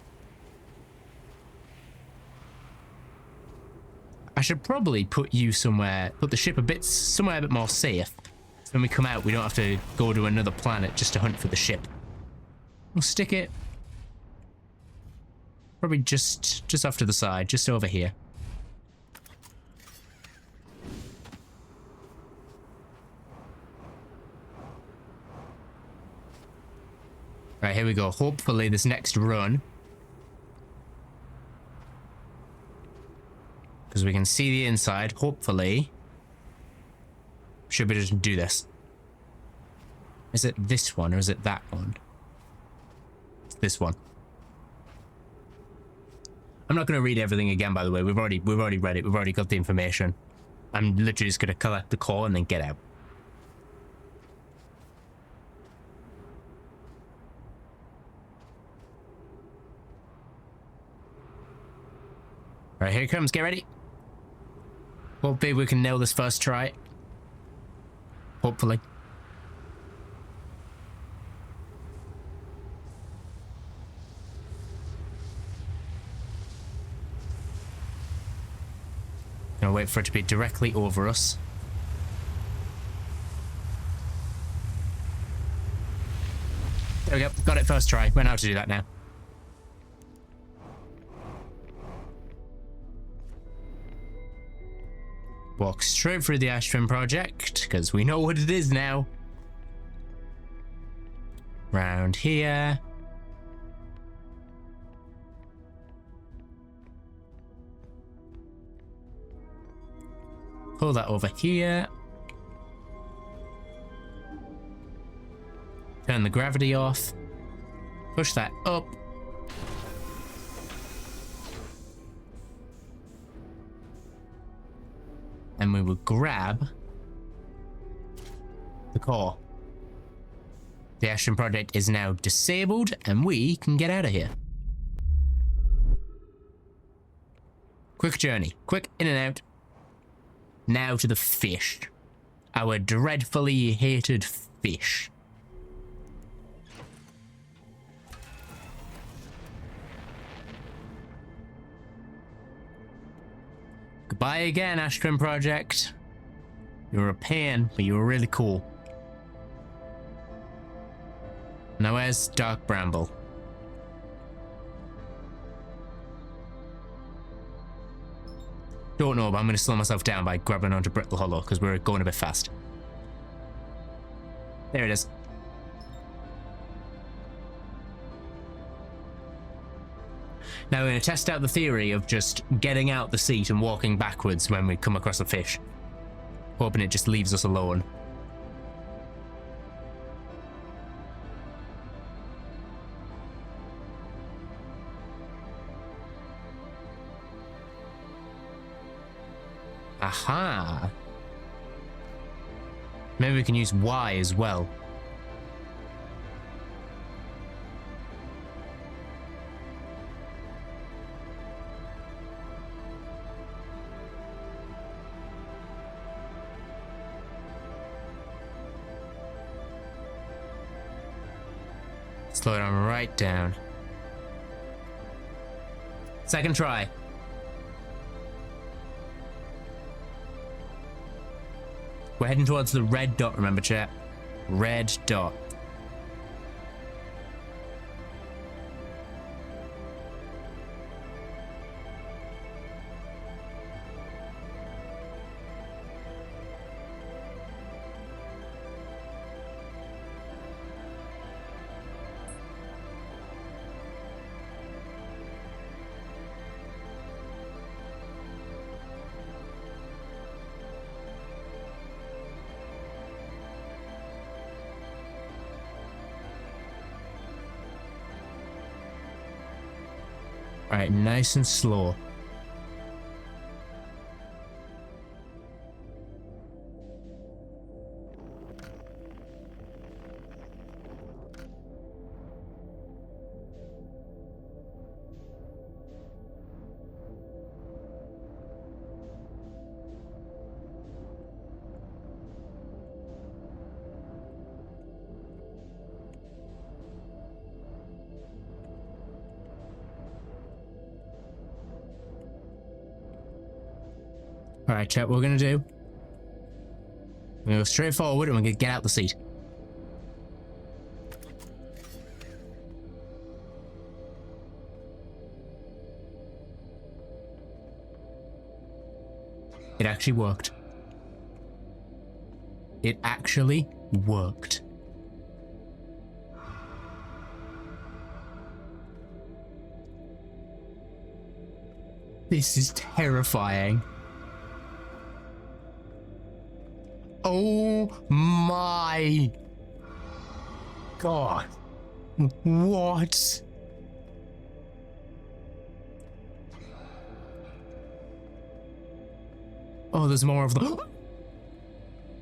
I should probably put you somewhere, put the ship somewhere a bit more safe. So when we come out, we don't have to go to another planet just to hunt for the ship. We'll stick it probably just off to the side, just over here. Right, here we go. Hopefully this next run, because we can see the inside, hopefully should be able to do this. Is it this one or is it that one? It's this one. I'm not going to read everything again, by the way. We've already read it. We've already got the information. I'm literally just going to collect the core and then get out. Right, here it comes. Get ready. Hopefully we can nail this first try. Hopefully. Gonna wait for it to be directly over us. There we go. Got it first try. We know how to do that now. Walk straight through the Ashtrim project, because we know what it is now. Round here. Pull that over here. Turn the gravity off. Push that up. And we will grab the core. The Ashtrim project is now disabled and we can get out of here. Quick journey. Quick in and out. Now to the fish. Our dreadfully hated fish. Goodbye again, Ashtrim project. You were a pain, but you were really cool. Now where's Dark Bramble? Don't know, but I'm going to slow myself down by grabbing onto Brittle Hollow because we're going a bit fast. There it is. Now we're going to test out the theory of just getting out the seat and walking backwards when we come across a fish. Hoping it just leaves us alone. Aha! Maybe we can use Y as well. Slow it on right down. Second try. We're heading towards the red dot, remember, chat? Red dot. Alright, nice and slow. All right, chat. What we're gonna do? We're gonna go straight forward, and we're gonna get out the seat. It actually worked. It actually worked. This is terrifying. Oh my God. What? Oh, there's more of them.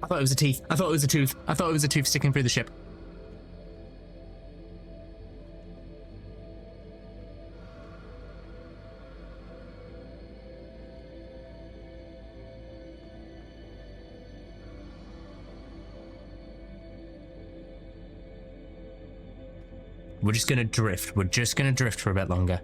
I thought it was a teeth. I thought it was a tooth. I thought it was a tooth sticking through the ship. We're just gonna drift. We're just gonna drift for a bit longer.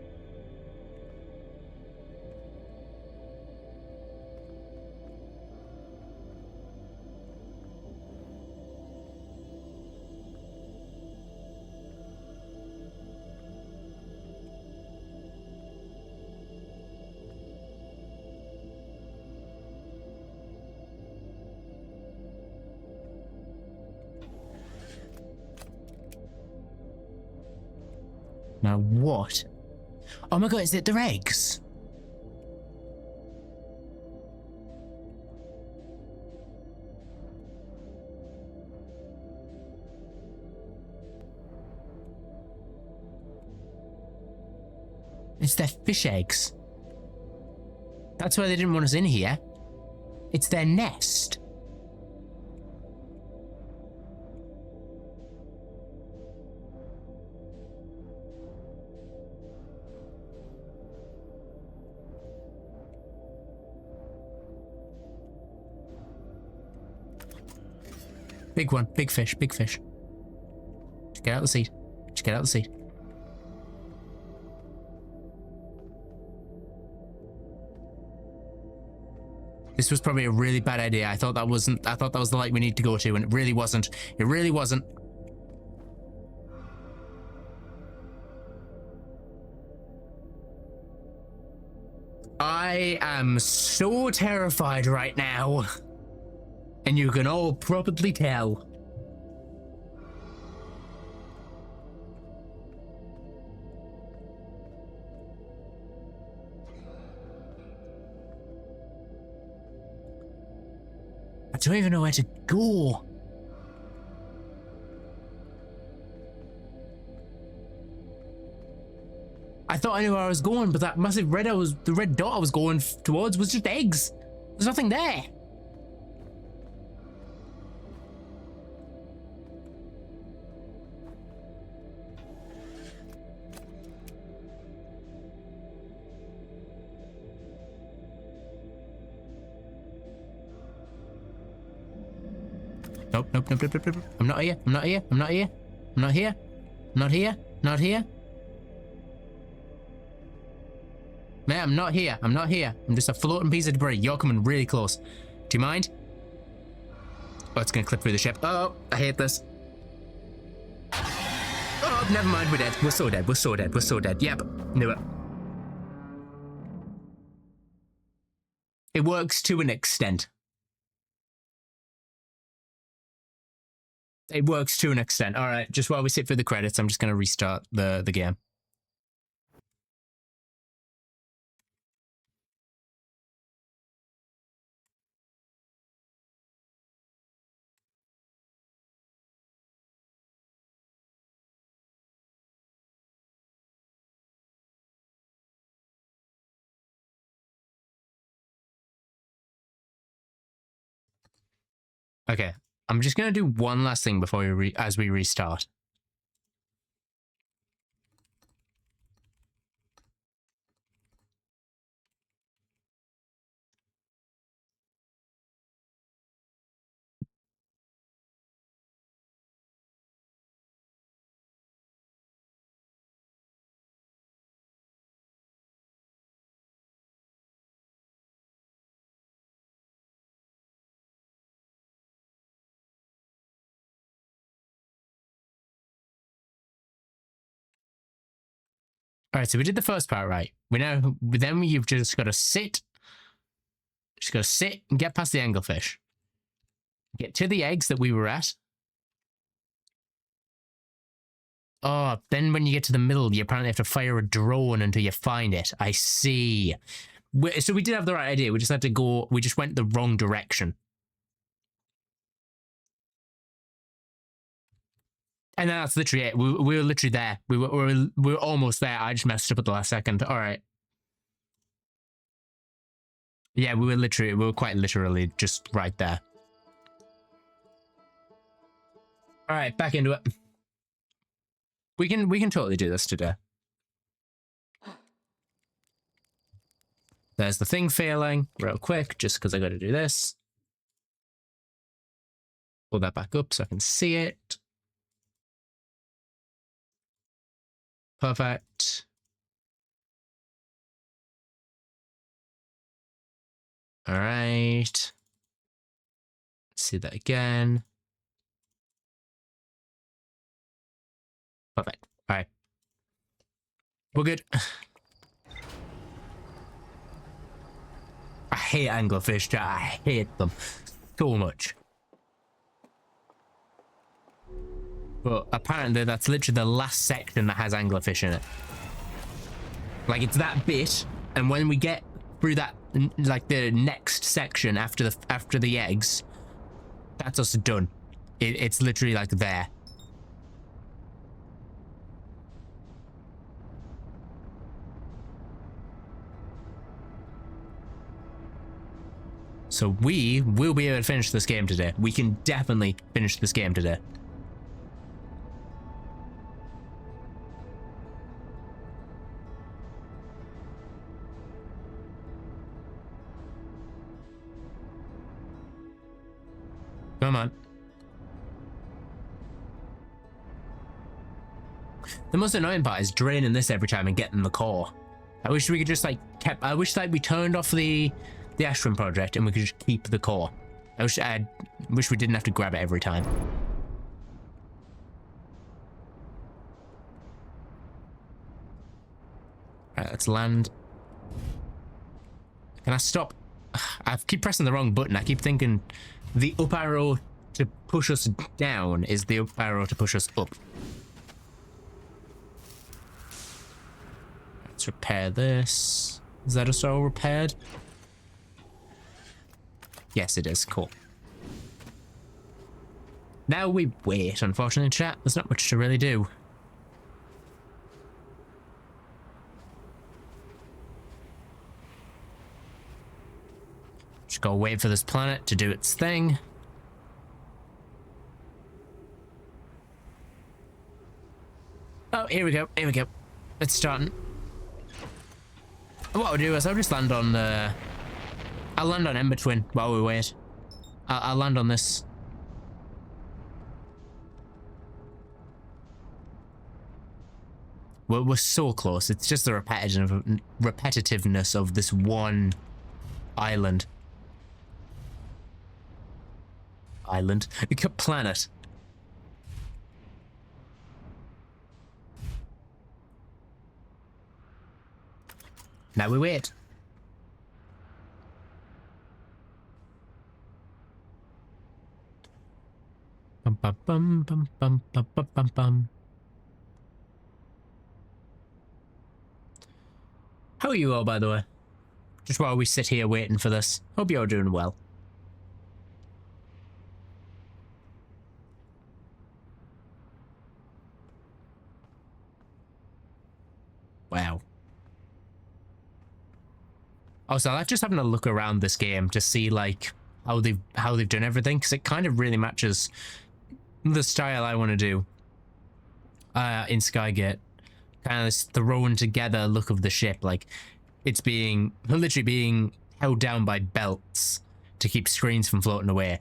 Now what? Oh my God, is it their eggs? It's their fish eggs. That's why they didn't want us in here. It's their nest. Big one, big fish, big fish. Just get out the seat. Just get out the seat. This was probably a really bad idea. I thought that was the light we need to go to, and it really wasn't. It really wasn't. I am so terrified right now. And you can all probably tell. I don't even know where to go. I thought I knew where I was going, but that massive the red dot I was going towards was just eggs. There's nothing there. Nope, nope, nope, nope, nope, nope. I'm not here. I'm not here. I'm not here. I'm not here. Not here. Not here. Man, I'm not here. I'm not here. I'm just a floating piece of debris. You're coming really close. Do you mind? Oh, it's gonna clip through the ship. Oh, I hate this. Oh, never mind. We're dead. We're so dead. We're so dead. We're so dead. Yep. Knew it. It works to an extent. It works to an extent. All right, just while we sit for the credits, I'm just going to restart the game. Okay, I'm just going to do one last thing before as we restart. All right, so we did the first part right. Then you've just got to sit. Just got to sit and get past the anglerfish. Get to the eggs that we were at. Oh, then when you get to the middle, you apparently have to fire a drone until you find it. I see. So we did have the right idea. We just had to go. We just went the wrong direction. And that's literally it. We were literally there. We were almost there. I just messed up at the last second. All right. Yeah, we were quite literally just right there. All right, back into it. We can totally do this today. There's the thing failing real quick, just because I got to do this. Pull that back up so I can see it. Perfect. All right. Let's see that again. Perfect. All right. We're good. I hate anglerfish, chat. I hate them so much. But apparently that's literally the last section that has anglerfish in it. Like, it's that bit, and when we get through that, like the next section after the eggs, that's us done. It's literally like there. So we will be able to finish this game today. We can definitely finish this game today. Come on. The most annoying part is draining this every time and getting the core. I wish we could just like I wish that we turned off the Ashram project and we could just keep the core. I wish we didn't have to grab it every time. Alright, let's land. Can I stop? I keep pressing the wrong button. I keep thinking the up arrow to push us down is the up arrow to push us up. Let's repair this. Is that us all repaired? Yes, it is. Cool. Now we wait, unfortunately, chat. There's not much to really do. Just gotta wait for this planet to do its thing. Oh, here we go. Here we go. It's starting. What I'll do is I'll just land on I'll land on Ember Twin while we wait. I'll land on this. We're so close. It's just the repetitiveness of this one island. Planet. Now we wait. Bum bum bum bum bum bum bum bum bum. How are you all, by the way? Just while we sit here waiting for this. Hope you're doing well. Wow. Also, I like just having a look around this game to see like how they've done everything, because it kind of really matches the style I want to do in Skygate. Kind of this thrown together look of the ship, like it's literally being held down by belts to keep screens from floating away.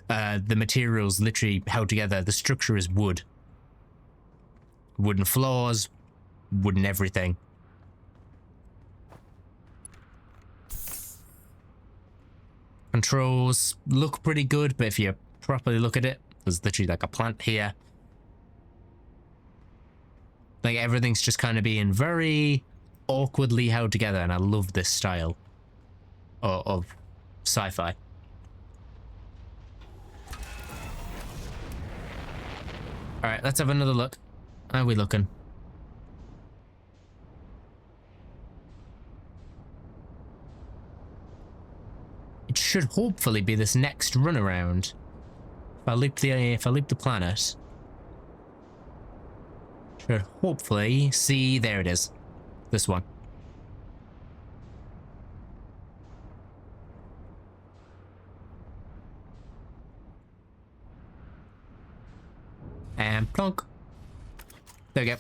The materials literally held together. The structure is wood. Wooden floors, wooden everything. Controls look pretty good, but if you properly look at it, there's literally like a plant here. Like everything's just kind of being very awkwardly held together, and I love this style of sci-fi. All right, let's have another look. How are we looking? It should hopefully be this next run around. If I loop the planet, should hopefully see. There it is. This one. And plonk. There we go.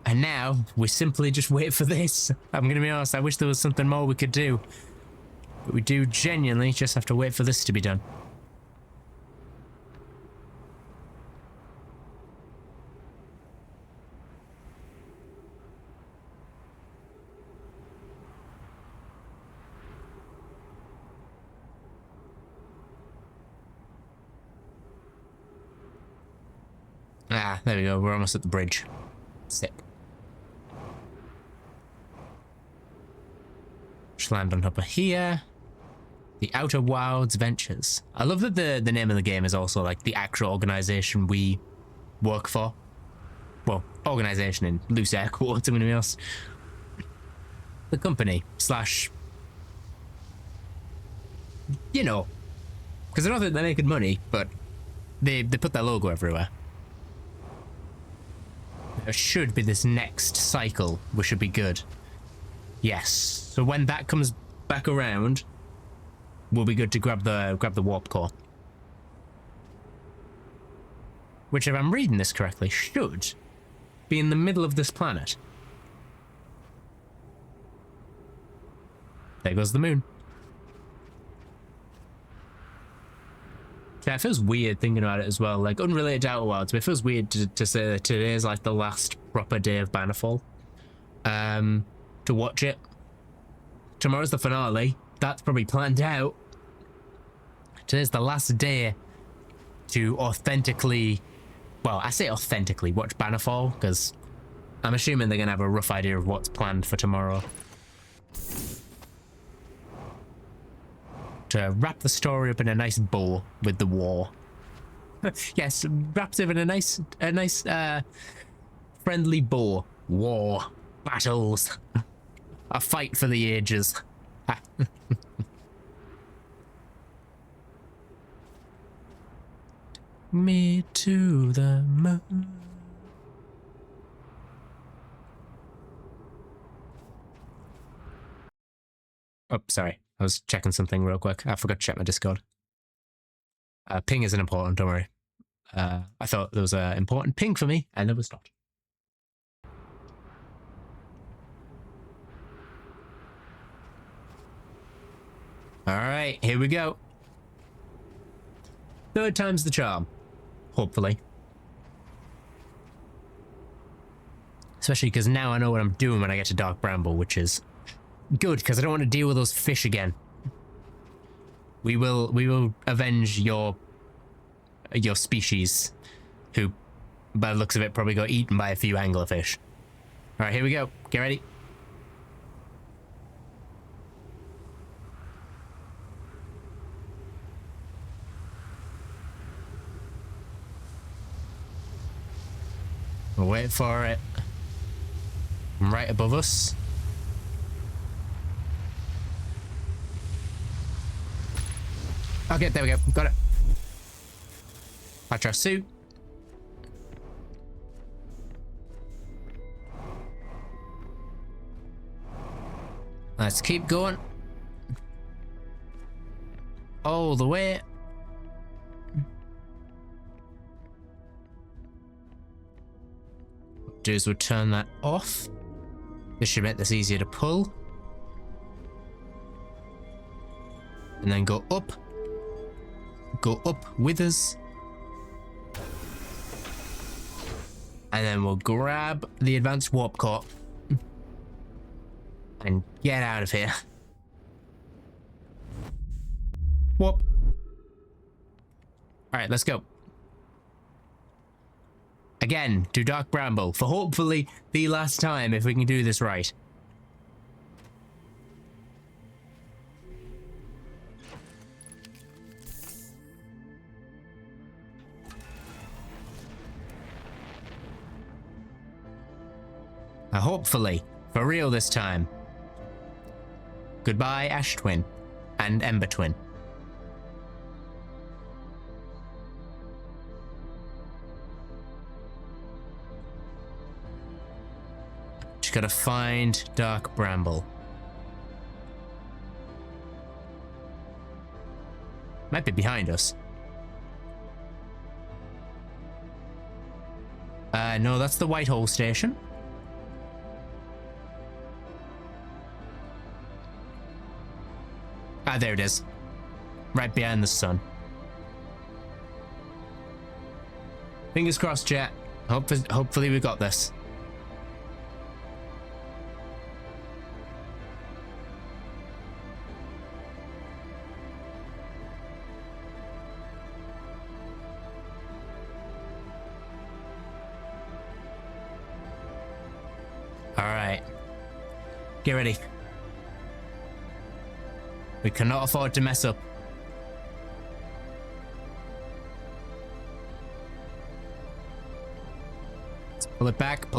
And now we simply just wait for this. I'm gonna be honest, I wish there was something more we could do. But we do genuinely just have to wait for this to be done. Ah, there we go. We're almost at the bridge. Sick. Just land on top of here. The Outer Wilds Ventures. I love that the name of the game is also like the actual organization we work for. Well, organization in loose air quotes, I'm gonna be honest. The company slash, you know, because I don't think they're making money, but they put their logo everywhere. There should be this next cycle, which should be good. Yes. So when that comes back around, we'll be good to grab the warp core. Which, if I'm reading this correctly, should be in the middle of this planet. There goes the moon. Yeah, it feels weird thinking about it as well. Like, unrelated to Outer Wilds, but it feels weird to say that today is like the last proper day of Bannerfall. To watch it. Tomorrow's the finale. That's probably planned out. Today's the last day to authentically, well, I say authentically watch Bannerfall, because I'm assuming they're going to have a rough idea of what's planned for tomorrow. To wrap the story up in a nice bow with the war. Yes, wraps it in a nice friendly bow. War, battles, a fight for the ages. Me to the moon. Oh, sorry. I was checking something real quick. I forgot to check my Discord. Ping isn't important, don't worry. I thought there was an important ping for me, and it was not. Alright, here we go. Third time's the charm. Hopefully. Especially because now I know what I'm doing when I get to Dark Bramble, which is good, because I don't want to deal with those fish again. We will avenge your species, who, by the looks of it, probably got eaten by a few anglerfish. Alright, here we go. Get ready. We'll wait for it. Right above us. Okay, there we go. Got it. Patch our suit. Let's keep going. All the way. Do is we'll turn that off. This should make this easier to pull. And then go up. Go up with us. And then we'll grab the advanced warp core. And get out of here. Whoop. All right, let's go. Again, to Dark Bramble, for hopefully the last time if we can do this right. Hopefully, for real this time. Goodbye, Ash Twin and Ember Twin. Just gotta find Dark Bramble. Might be behind us. No, that's the Whitehall station. Ah, there it is. Right behind the sun. Fingers crossed, Jet. Hopefully we got this. All right. Get ready. We cannot afford to mess up. Let's pull it back,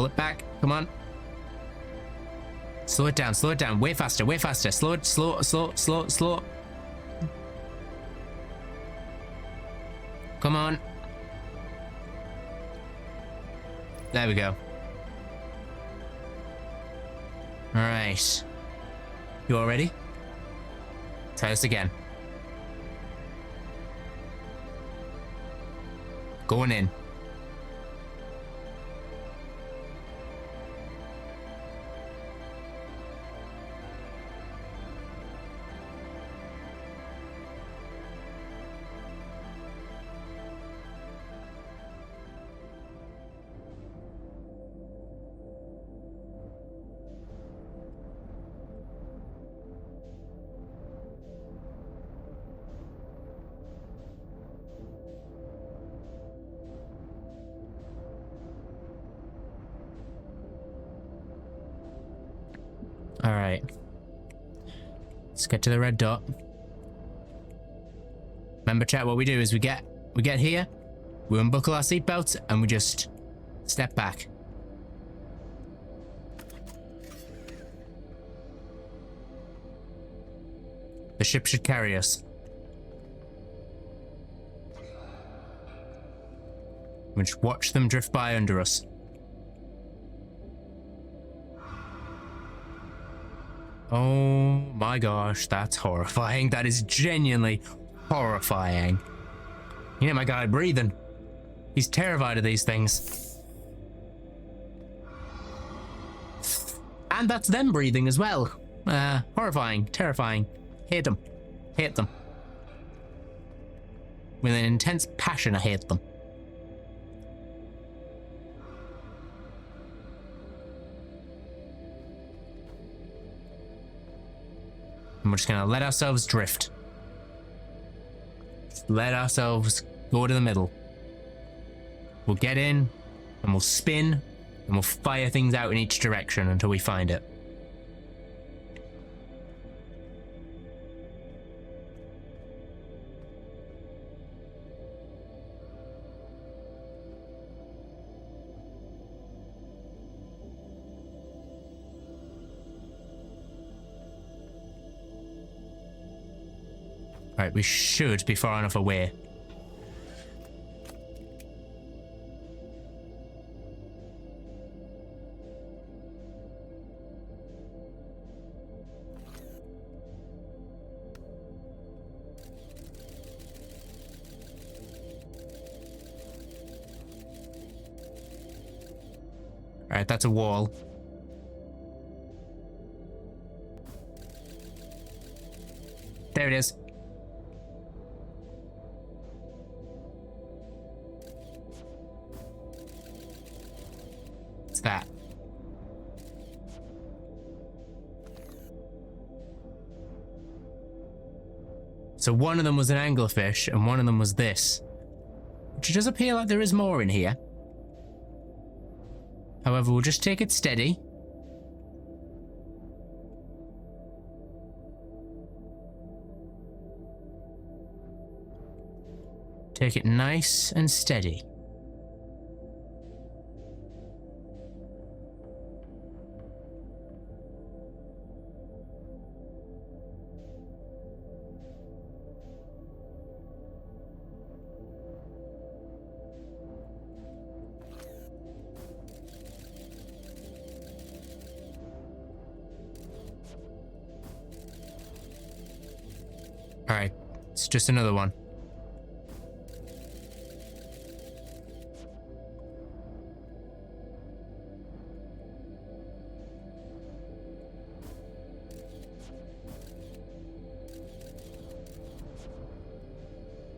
come on. Slow it down, way faster, slow it, slow. Come on. There we go. All right. You all ready? Try this again. Going in. All right. Let's get to the red dot. Remember, chat, what we do is we get here, we unbuckle our seatbelts, and we just step back. The ship should carry us. We just watch them drift by under us. Oh my gosh, that's horrifying. That is genuinely horrifying. You know my guy breathing. He's terrified of these things. And that's them breathing as well. Horrifying, terrifying. Hate them. Hate them. With an intense passion, I hate them. And we're just gonna let ourselves drift. Just let ourselves go to the middle. We'll get in, and we'll spin, and we'll fire things out in each direction until we find it. Right, we should be far enough away. Alright, that's a wall. There it is. What's that? So one of them was an anglerfish and one of them was this. Which does appear like there is more in here. However, we'll just take it steady. Take it nice and steady. Alright, it's just another one.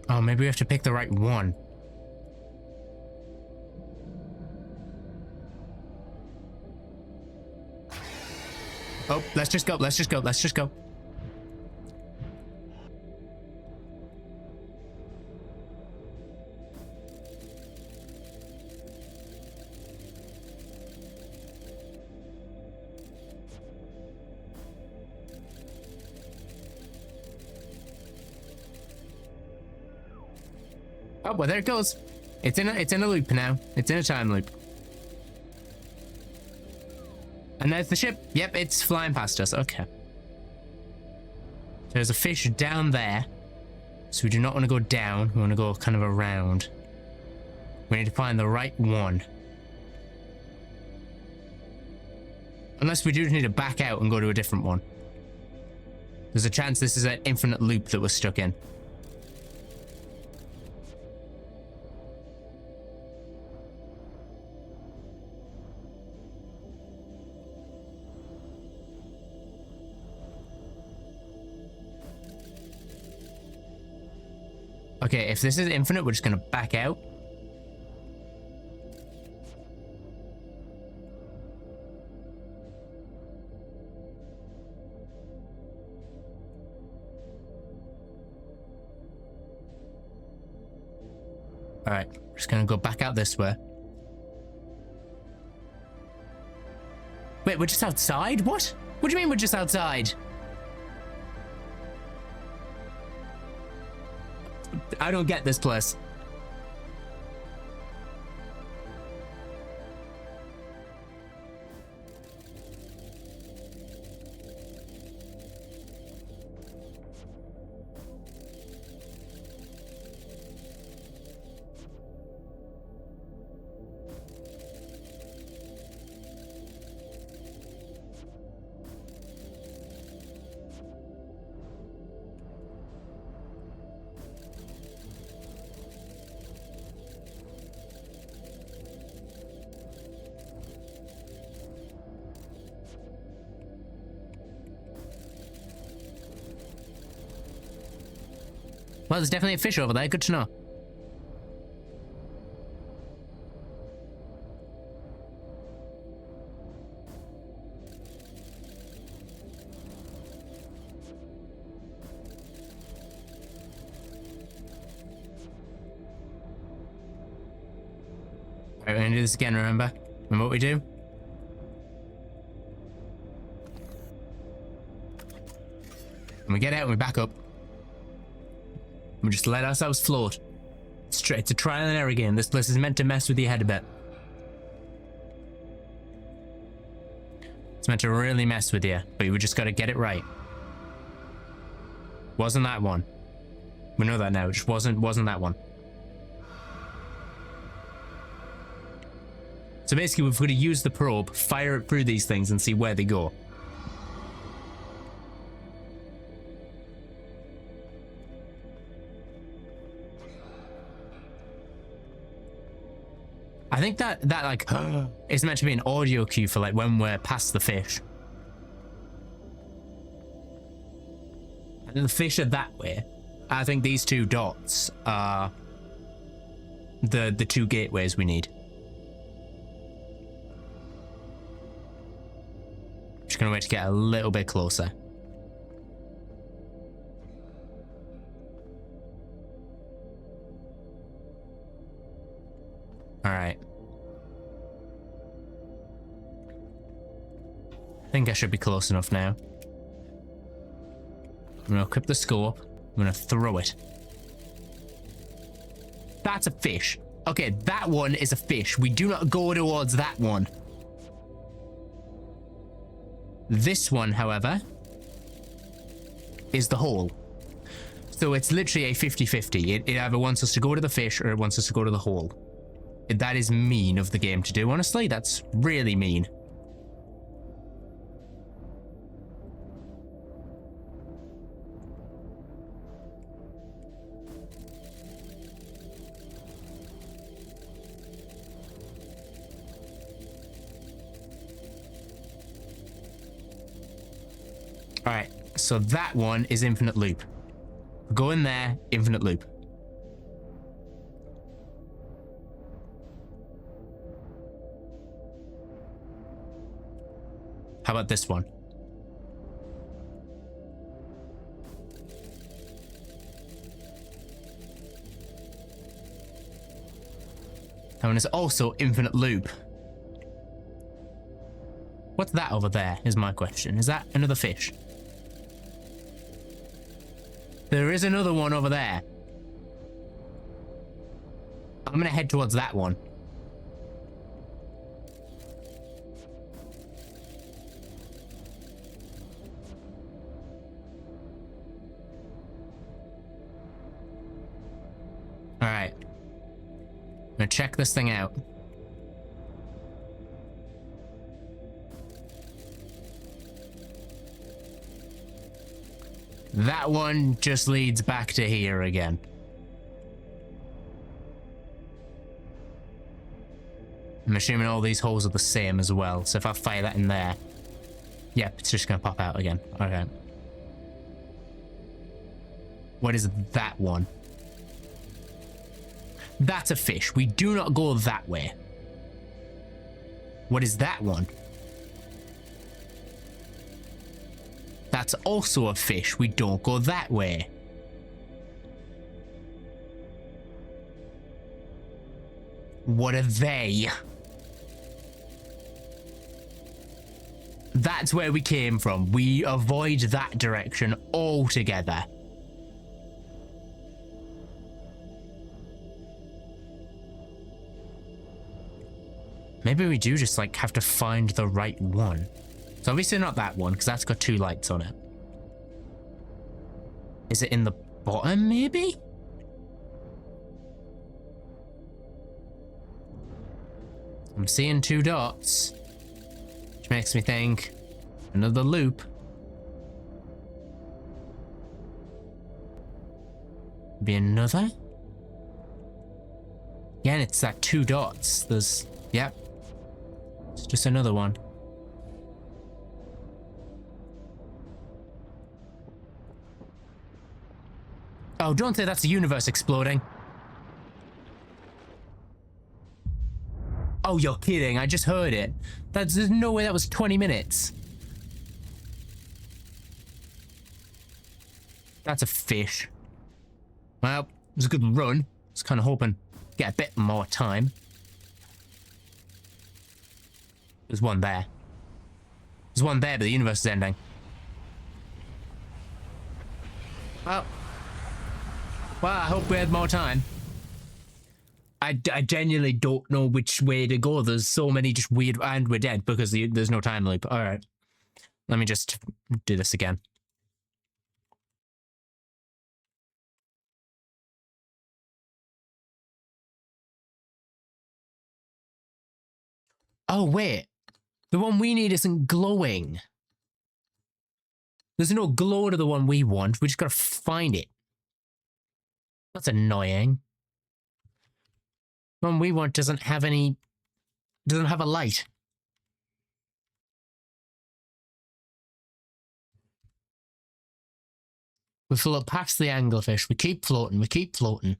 Oh, maybe we have to pick the right one. Oh, let's just go, let's just go, let's just go. Oh, well, there it goes. It's in a loop now. It's in a time loop. And there's the ship. Yep, it's flying past us. Okay. There's a fish down there. So we do not want to go down. We want to go kind of around. We need to find the right one. Unless we do need to back out and go to a different one. There's a chance this is an infinite loop that we're stuck in. Okay, if this is infinite, we're just gonna back out. Alright, we're just gonna go back out this way. Wait, we're just outside? What? What do you mean we're just outside? I don't get this place. Well, there's definitely a fish over there. Good to know. Alright, we're gonna do this again, remember? Remember what we do? And we get out and we back up. We just let ourselves float. It's a trial and error game. This place is meant to mess with your head a bit. It's meant to really mess with you, but you just gotta get it right. Wasn't that one. We know that now. It just wasn't that one. So basically, we've got to use the probe, fire it through these things, and see where they go. I think that like is meant to be an audio cue for like when we're past the fish. And the fish are that way. I think these two dots are the two gateways we need. Just gonna wait to get a little bit closer. All right. I think I should be close enough now. I'm gonna equip the scope. I'm gonna throw it. That's a fish. Okay, that one is a fish. We do not go towards that one. This one, however, is the hole. So it's literally a 50-50. It either wants us to go to the fish or it wants us to go to the hole. That is mean of the game to do, honestly. That's really mean. Alright, so that one is infinite loop. Go in there, infinite loop. How about this one? That one is also infinite loop. What's that over there, is my question. Is that another fish? There is another one over there. I'm gonna head towards that one. Alright. I'm gonna check this thing out. That one just leads back to here again. I'm assuming all these holes are the same as well, so if I fire that in there, yep, it's just gonna pop out again. Okay. What is that one? That's a fish. We do not go that way. What is that one? That's also a fish. We don't go that way. What are they? That's where we came from. We avoid that direction altogether. Maybe we do just like have to find the right one. It's obviously not that one, because that's got 2 lights on it. Is it in the bottom, maybe? I'm seeing 2 dots. Which makes me think another loop. Be another? Again, it's that 2 dots. There's, yep. It's just another one. Oh, don't say that's the universe exploding. Oh, you're kidding. I just heard it. There's no way that was 20 minutes. That's a fish. Well, it was a good run. I was kind of hoping to get a bit more time. There's one there. There's one there, but the universe is ending. Well, I hope we had more time. I genuinely don't know which way to go. There's so many just weird... And we're dead because there's no time loop. All right. Let me just do this again. Oh, wait. The one we need isn't glowing. There's no glow to the one we want. We just gotta find it. That's annoying. The one we want doesn't have any... doesn't have a light. We float past the anglerfish. We keep floating. We keep floating.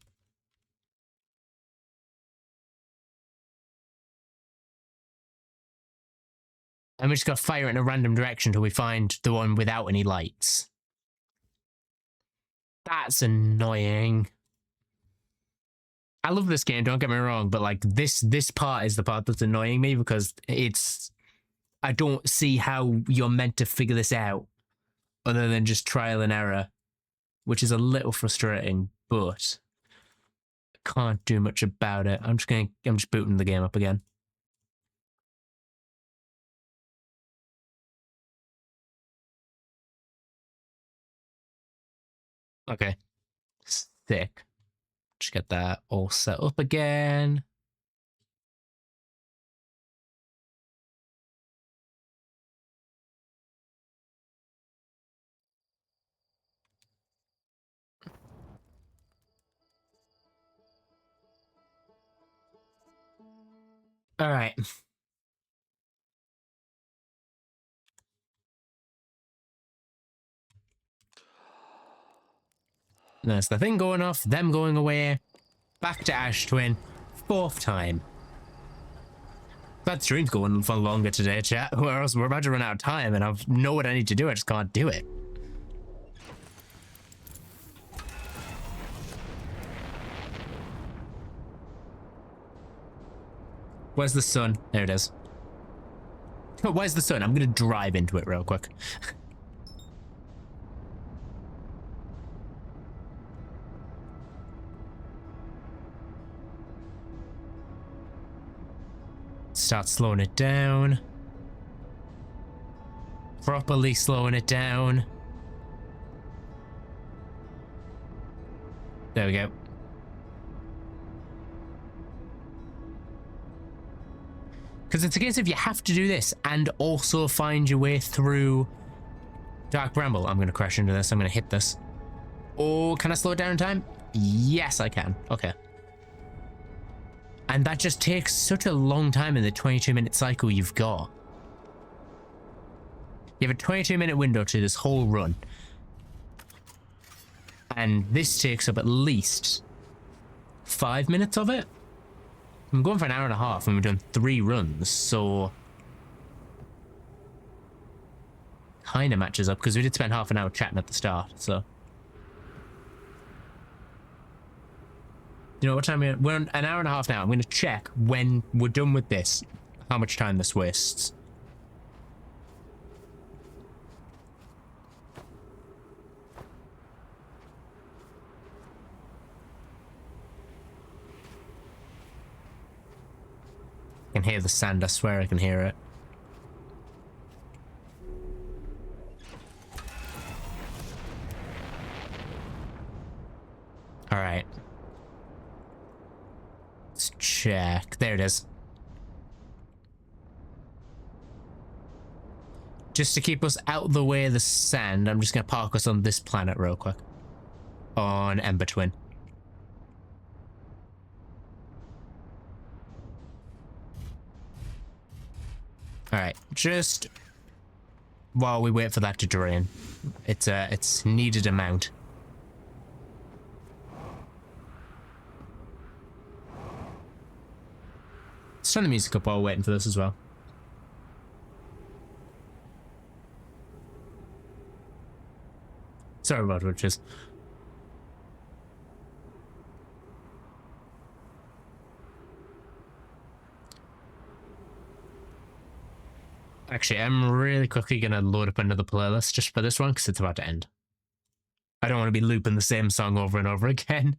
And we just gotta fire it in a random direction until we find the one without any lights. That's annoying. I love this game, don't get me wrong, but like this part is the part that's annoying me because I don't see how you're meant to figure this out other than just trial and error, which is a little frustrating, but I can't do much about it. I'm just booting the game up again. Okay. Sick. Just get that all set up again. All right. That's the thing going off, them going away, back to Ash Twin, 4th time. That stream's going for longer today, chat, or else we're about to run out of time and I know what I need to do, I just can't do it. Where's the sun? There it is. Where's the sun? I'm gonna drive into it real quick. Start slowing it down. Properly slowing it down. There we go. Because it's a case of you have to do this and also find your way through Dark Bramble. I'm going to crash into this. I'm going to hit this. Oh, can I slow it down in time? Yes, I can. Okay. And that just takes such a long time in the 22-minute cycle you've got. You have a 22-minute window to this whole run. And this takes up at least 5 minutes of it. I'm going for an hour and a half and we're doing 3 runs, so kind of matches up because we did spend half an hour chatting at the start, so. You know what time we're on? An hour and a half now. I'm going to check when we're done with this, how much time this wastes. I can hear the sand, I swear I can hear it. All right. Let's check. There it is. Just to keep us out of the way of the sand, I'm just going to park us on this planet real quick. On Ember Twin. Alright, just while we wait for that to drain. It's needed amount. Let's turn the music up while we're waiting for this as well. Sorry about witches. Actually, I'm really quickly gonna load up another playlist just for this one because it's about to end. I don't want to be looping the same song over and over again.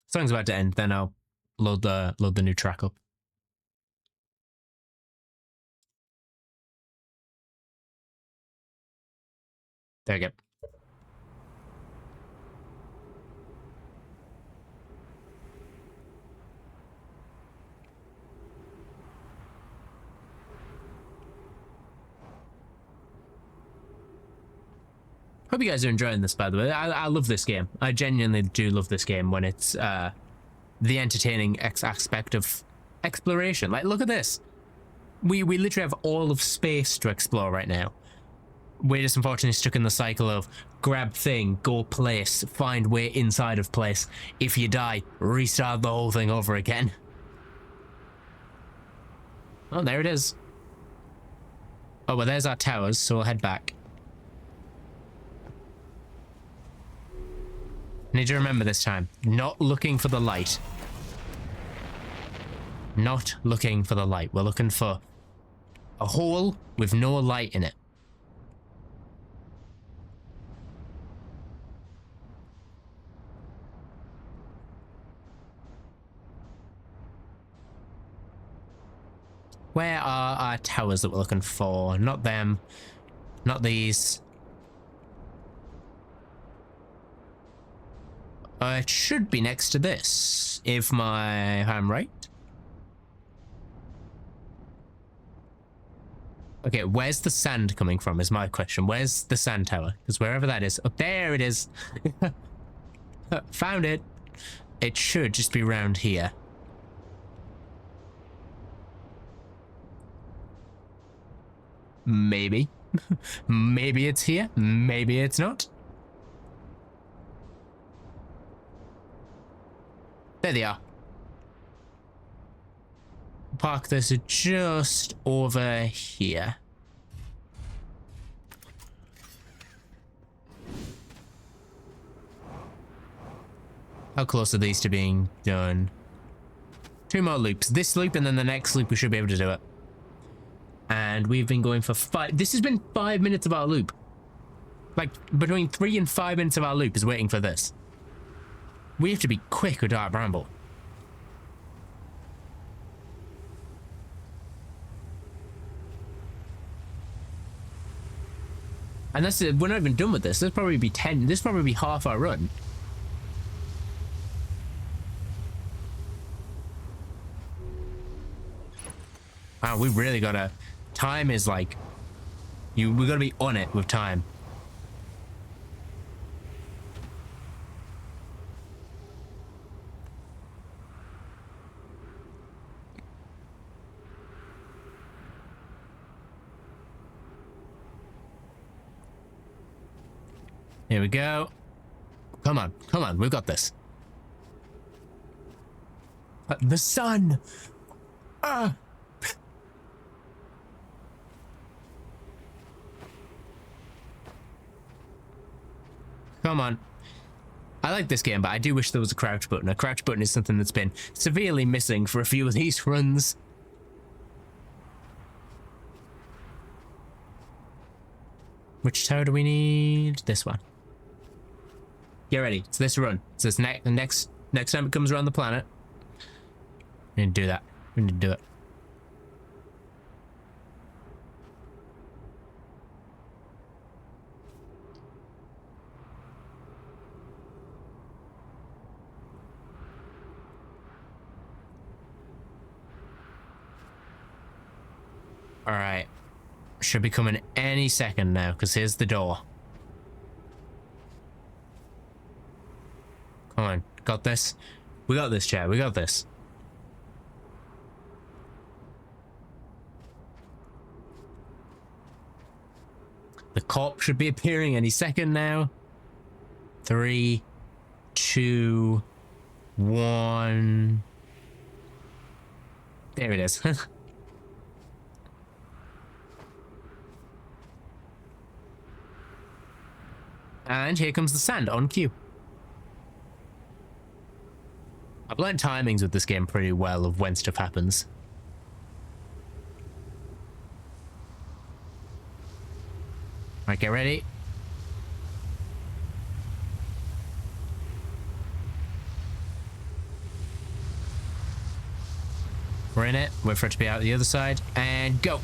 Song's about to end, then I'll load the new track up. There you go. Hope you guys are enjoying this, by the way. I love this game. I genuinely do love this game when it's the entertaining aspect of exploration. Like, look at this. We literally have all of space to explore right now. We're just unfortunately stuck in the cycle of grab thing, go place, find way inside of place. If you die, restart the whole thing over again. Oh, there it is. Oh, well, there's our towers, so we'll head back. Need to remember this time, not looking for the light. Not looking for the light. We're looking for a hole with no light in it. Where are our towers that we're looking for? Not them. Not these. It should be next to this, if I'm right. Okay, where's the sand coming from is my question. Where's the sand tower? Because wherever that is... Oh, there it is. Found it. It should just be around here. Maybe. Maybe it's here. Maybe it's not. There they are. Park this just over here. How close are these to being done? 2 more loops. This loop and then the next loop we should be able to do it. And we've been going for 5... This has been 5 minutes of our loop. Like, between 3 and 5 minutes of our loop is waiting for this. We have to be quick with Dark Bramble. And that's it. We're not even done with this. This probably be 10. This probably be half our run. Wow, we really gotta... Time is like... We gotta be on it with time. Here we go. Come on, come on, we've got this. The sun! Ah! Come on. I like this game, but I do wish there was a crouch button. A crouch button is something that's been severely missing for a few of these runs. Which tower do we need? This one. Get ready. It's this run. It's this next time it comes around the planet. We need to do that. We need to do it. All right. Should be coming any second now, because here's the door. Come on. Got this? We got this, chat. We got this. The cop should be appearing any second now. 3, 2, 1. There it is. And here comes the sand on cue. I've learned timings with this game pretty well of when stuff happens. Alright, get ready. We're in it. Wait for it to be out the other side. And go.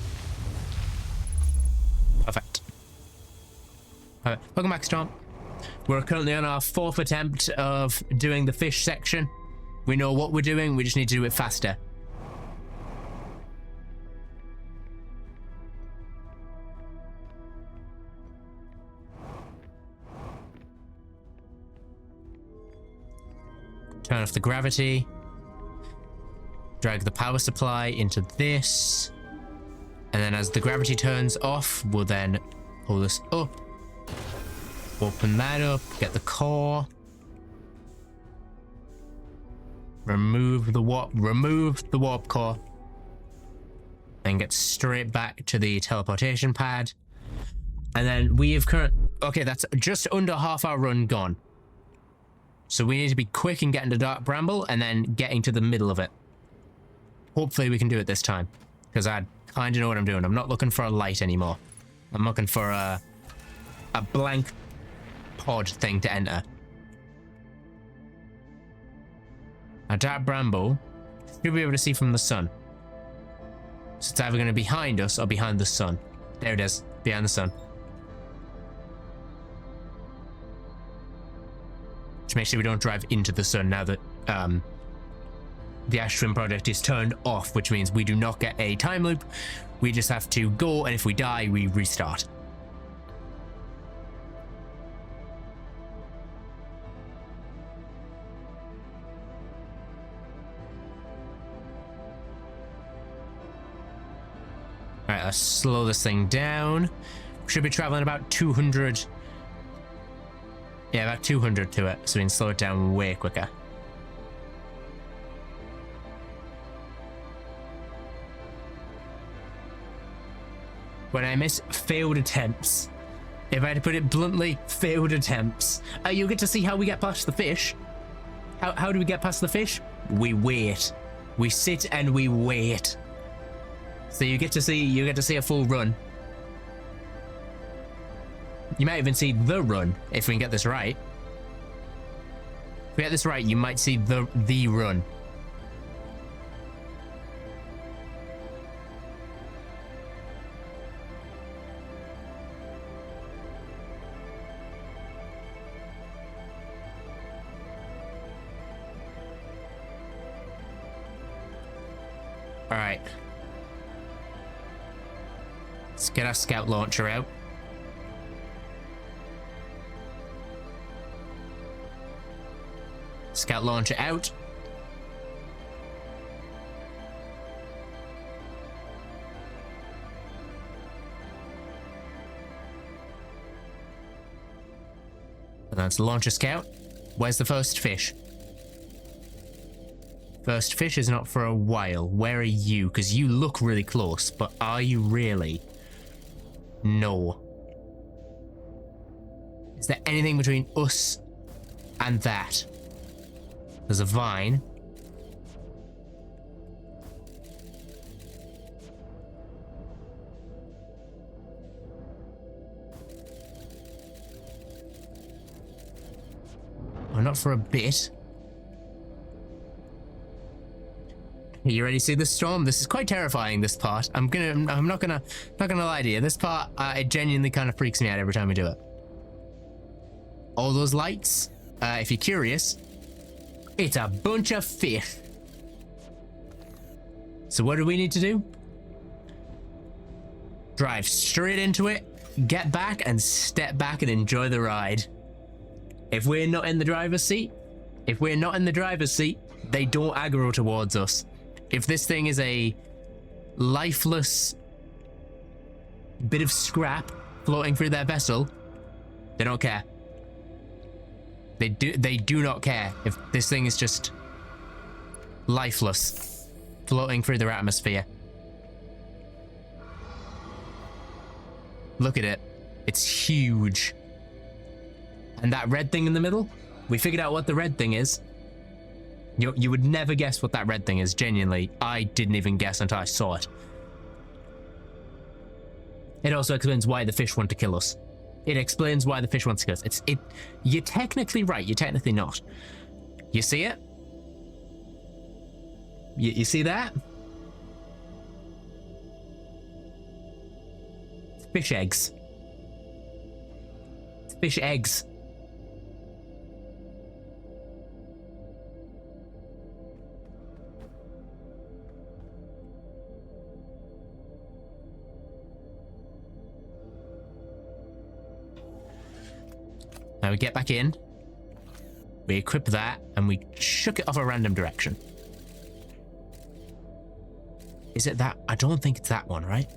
Perfect. Welcome back, Storm. We're currently on our 4th attempt of doing the fish section. We know what we're doing, we just need to do it faster. Turn off the gravity. Drag the power supply into this. And then as the gravity turns off, we'll then pull this up. Open that up, get the core. Remove the warp core. And get straight back to the teleportation pad. And then we have okay, that's just under half our run gone. So we need to be quick in getting to Dark Bramble and then getting to the middle of it. Hopefully we can do it this time, because I kind of know what I'm doing. I'm not looking for a light anymore. I'm looking for a blank pod thing to enter. A Dark Bramble should be able to see from the sun. So it's either going to be behind us or behind the sun. There it is, behind the sun. To make sure we don't drive into the sun now that the Ash Twin project is turned off, which means we do not get a time loop. We just have to go, and if we die, we restart. Alright, let's slow this thing down. We should be traveling about 200. Yeah, about 200 to it, so we can slow it down way quicker. When I miss failed attempts, if I had to put it bluntly, failed attempts, you'll get to see how we get past the fish. How do we get past the fish? We wait. We sit and we wait. So you get to see a full run. You might even see the run if we can get this right. If we get this right, you might see the run. All right. Let's get our scout launcher out. Scout launcher out. And that's launch a scout. Where's the first fish? First fish is not for a while. Where are you? Because you look really close, but are you really? No. Is there anything between us and that? There's a vine. Oh, not for a bit. You ready to see this storm? This is quite terrifying, this part. I'm not gonna lie to you. This part, it genuinely kind of freaks me out every time we do it. All those lights, if you're curious, it's a bunch of fish. So what do we need to do? Drive straight into it, get back, and step back and enjoy the ride. If we're not in the driver's seat, they don't aggro towards us. If this thing is a lifeless bit of scrap floating through their vessel, they don't care. They do not care if this thing is just lifeless floating through their atmosphere. Look at it. It's huge. And that red thing in the middle, we figured out what the red thing is. You would never guess what that red thing is, genuinely. I didn't even guess until I saw it. It also explains why the fish want to kill us. It explains why the fish wants to kill us. You're technically right, you're technically not. You see it? You see that? It's fish eggs. It's fish eggs. Now we get back in, we equip that, and we chuck it off a random direction. Is it that? I don't think it's that one, right?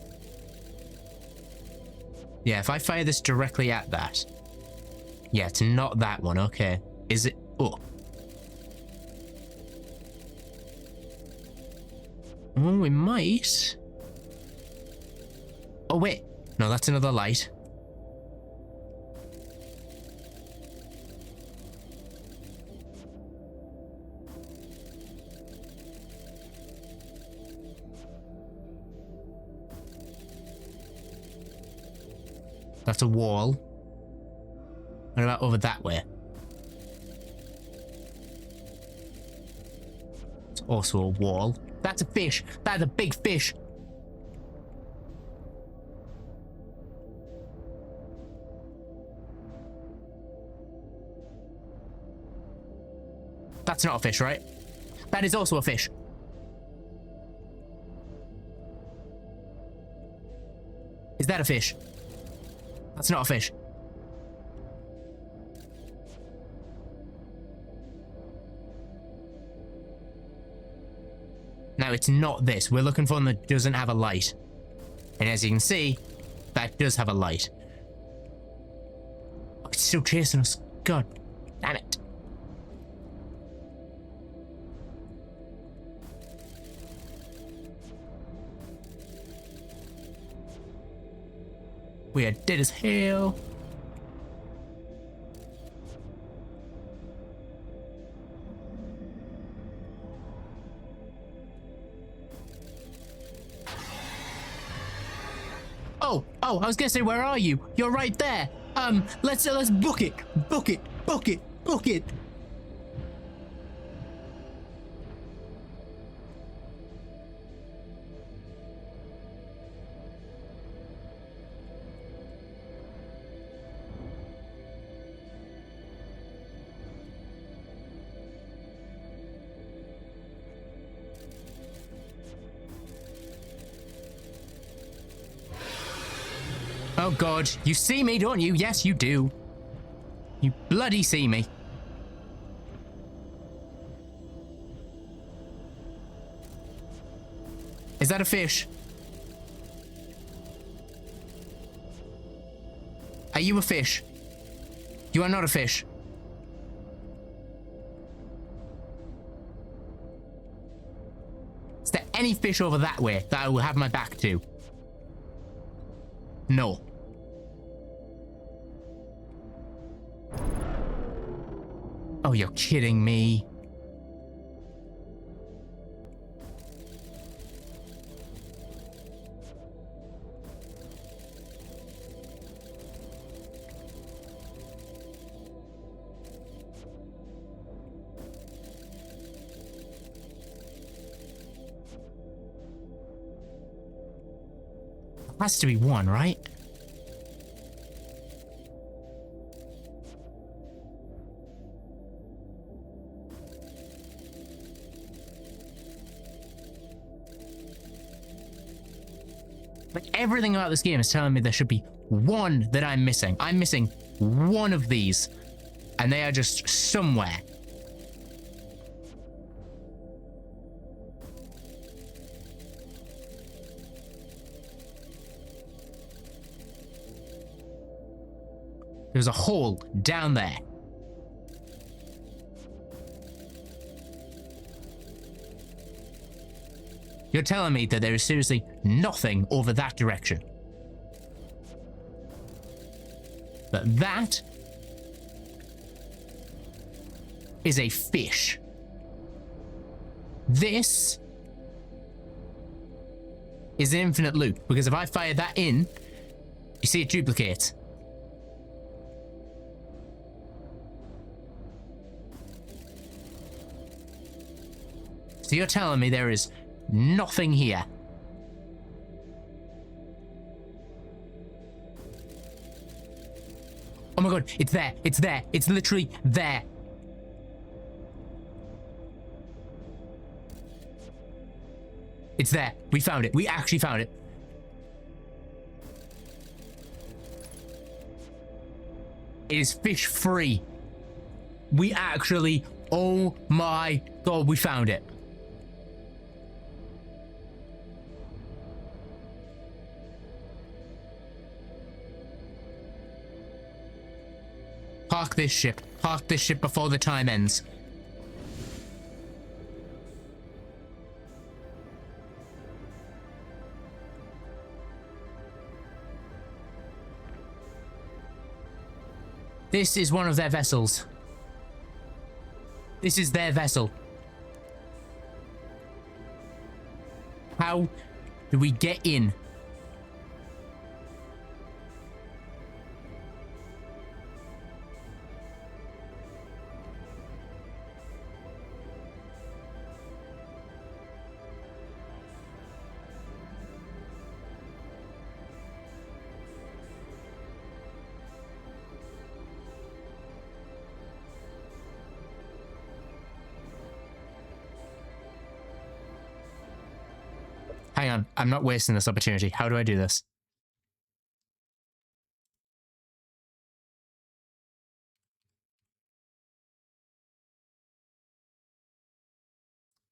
Yeah, if I fire this directly at that, Yeah, it's not that one. Okay. Is it? Oh. Oh, we might. Oh, wait. No, that's another light. That's a wall. What about over that way? It's also a wall. That's a fish. That's a big fish. That's not a fish, right? That is also a fish. Is that a fish? That's not a fish. Now, it's not this. We're looking for one that doesn't have a light. And as you can see, that does have a light. Oh, it's still chasing us. God damn it. We are dead as hell. Oh, I was gonna say, where are you? You're right there. Let's book it. Book it. Book it. Book it. Oh God, you see me, don't you? Yes, you do. You bloody see me. Is that a fish? Are you a fish? You are not a fish. Is there any fish over that way that I will have my back to? No. Oh, you're kidding me. Has to be one, right? Like, everything about this game is telling me there should be one that I'm missing. I'm missing one of these, and they are just somewhere. There's a hole down there. You're telling me that there is seriously nothing over that direction. But that is a fish. This is an infinite loop, because if I fire that in, you see it duplicates. So you're telling me there is nothing here? Oh my God, it's there, it's there, it's literally there. It's there, we found it, we actually found it. It is fish free. We actually, oh my God, we found it. Park this ship. Park this ship before the time ends. This is one of their vessels. This is their vessel. How do we get in? Hang on, I'm not wasting this opportunity. How do I do this?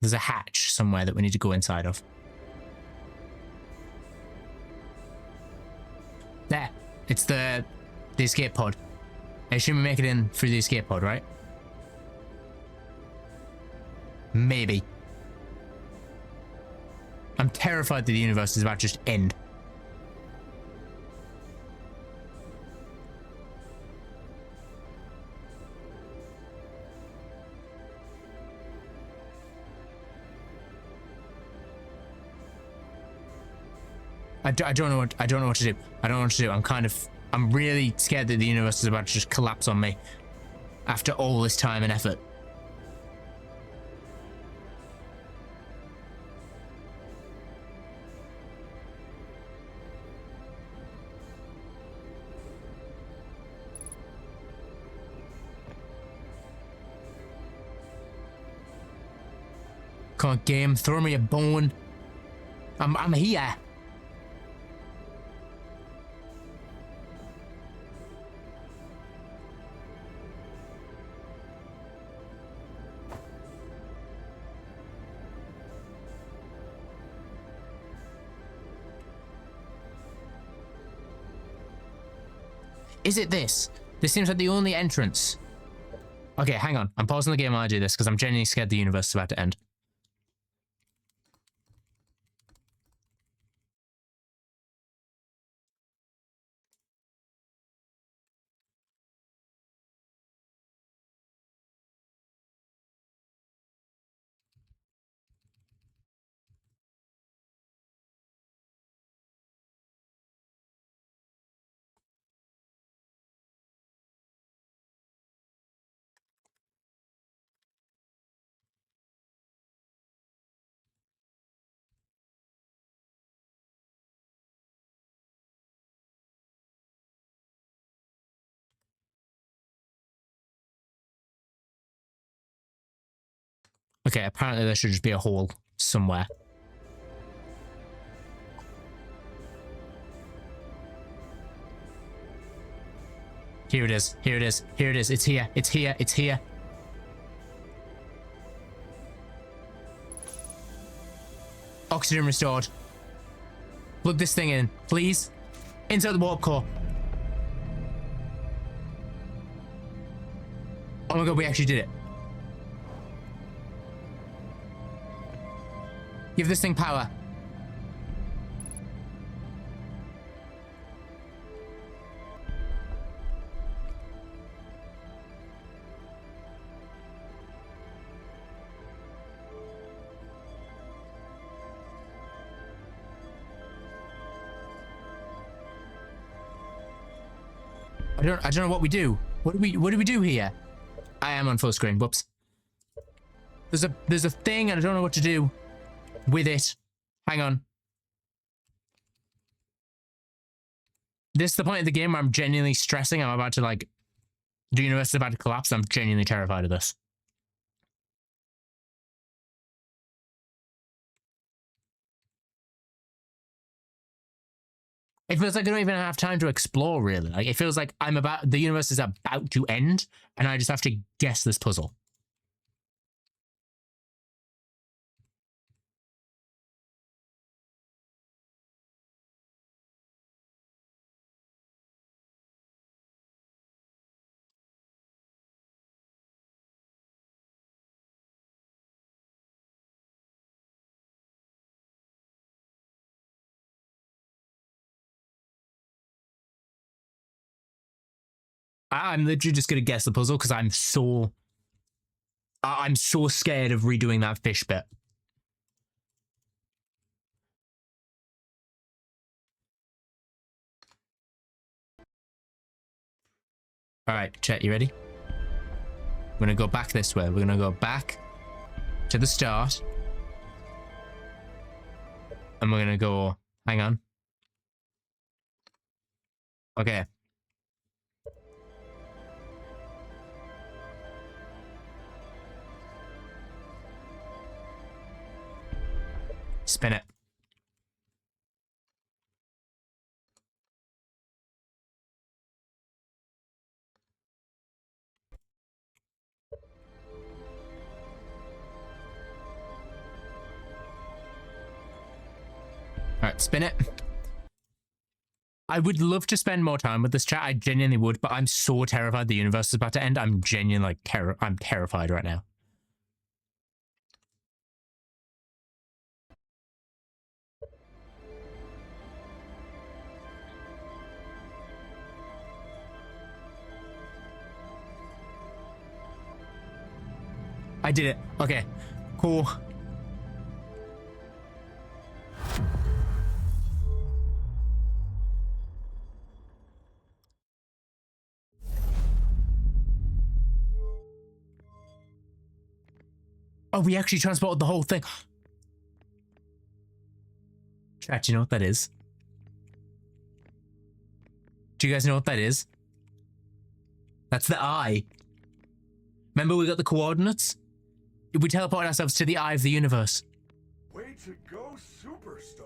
There's a hatch somewhere that we need to go inside of. There. It's the escape pod. I assume we make it in through the escape pod, right? Maybe. I'm terrified that the universe is about to just end. I don't know what to do. I don't know what to do. I'm really scared that the universe is about to just collapse on me after all this time and effort. Come on, game, throw me a bone. I'm here. Is it this? This seems like the only entrance. Okay, hang on. I'm pausing the game while I do this because I'm genuinely scared the universe is about to end. Okay, apparently there should just be a hole somewhere. Here it is. Here it is. Here it is. It's here. It's here. It's here. Oxygen restored. Plug this thing in, please. Insert the warp core. Oh my god, we actually did it. Give this thing power. I don't know what we do. What do we do here? I am on full screen. Whoops. There's a thing and I don't know what to do with it. Hang on. This is the point of the game where I'm genuinely stressing. I'm about to the universe is about to collapse. I'm genuinely terrified of this. It feels like I don't even have time to explore, really. Like, it feels like the universe is about to end, and I just have to guess this puzzle. I'm literally just gonna guess the puzzle because I'm so scared of redoing that fish bit. All right, chat, you ready? We're gonna go back this way. We're gonna go back to the start. And we're gonna go, hang on. Okay. Spin it. All right, spin it. I would love to spend more time with this chat. I genuinely would, but I'm so terrified the universe is about to end. I'm genuinely like I'm terrified right now. I did it. Okay, cool. Oh, we actually transported the whole thing. Chat, do you know what that is? Do you guys know what that is? That's the eye. Remember we got the coordinates? We teleported ourselves to the eye of the universe. Way to go, superstar.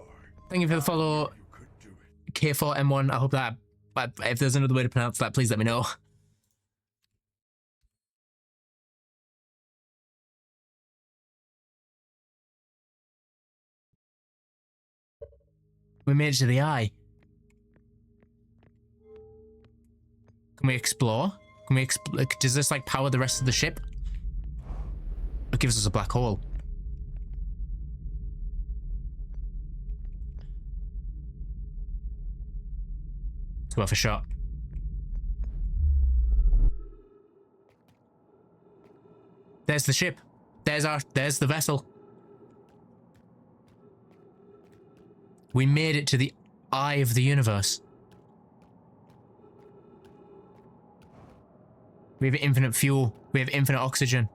Thank you for the follow, K4M1. I hope that, if there's another way to pronounce that, please let me know. We made it to the eye. Can we explore? Can we does this like power the rest of the ship? It gives us a black hole. It's worth a shot. There's the ship. There's the vessel. We made it to the eye of the universe. We have infinite fuel. We have infinite oxygen.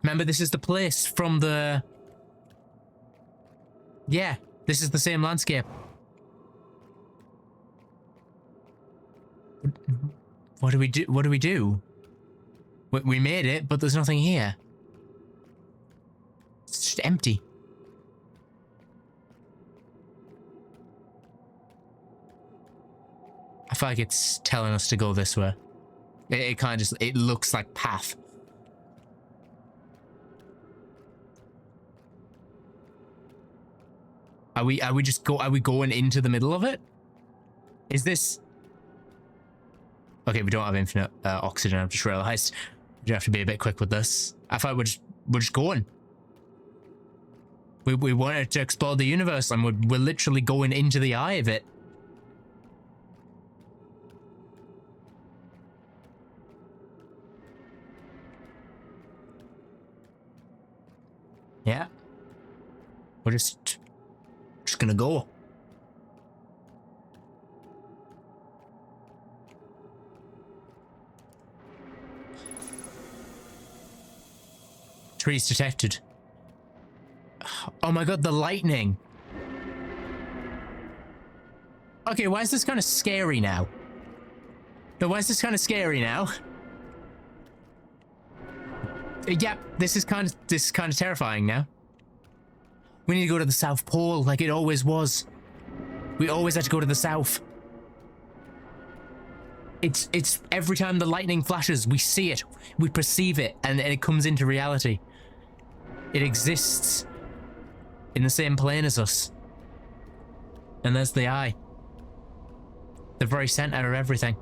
Remember, this is the place from the... Yeah, this is the same landscape. What do we do? What do we do? We made it, but there's nothing here. It's just empty. I feel like it's telling us to go this way. It kind of just, it looks like path. Are we going into the middle of it? Is this... Okay, we don't have infinite oxygen, I've just realized. We have to be a bit quick with this. I thought we're just going. We wanted to explore the universe and we're literally going into the eye of it. Yeah. We're just gonna go. Trees detected. Oh my god, the lightning. Okay, why is this kind of scary now? No, why is this kind of scary now? Yeah, this is kind of terrifying now. We need to go to the South Pole like it always was. We always had to go to the south. It's every time the lightning flashes, we see it, we perceive it, and it comes into reality. It exists in the same plane as us. And there's the eye. The very center of everything.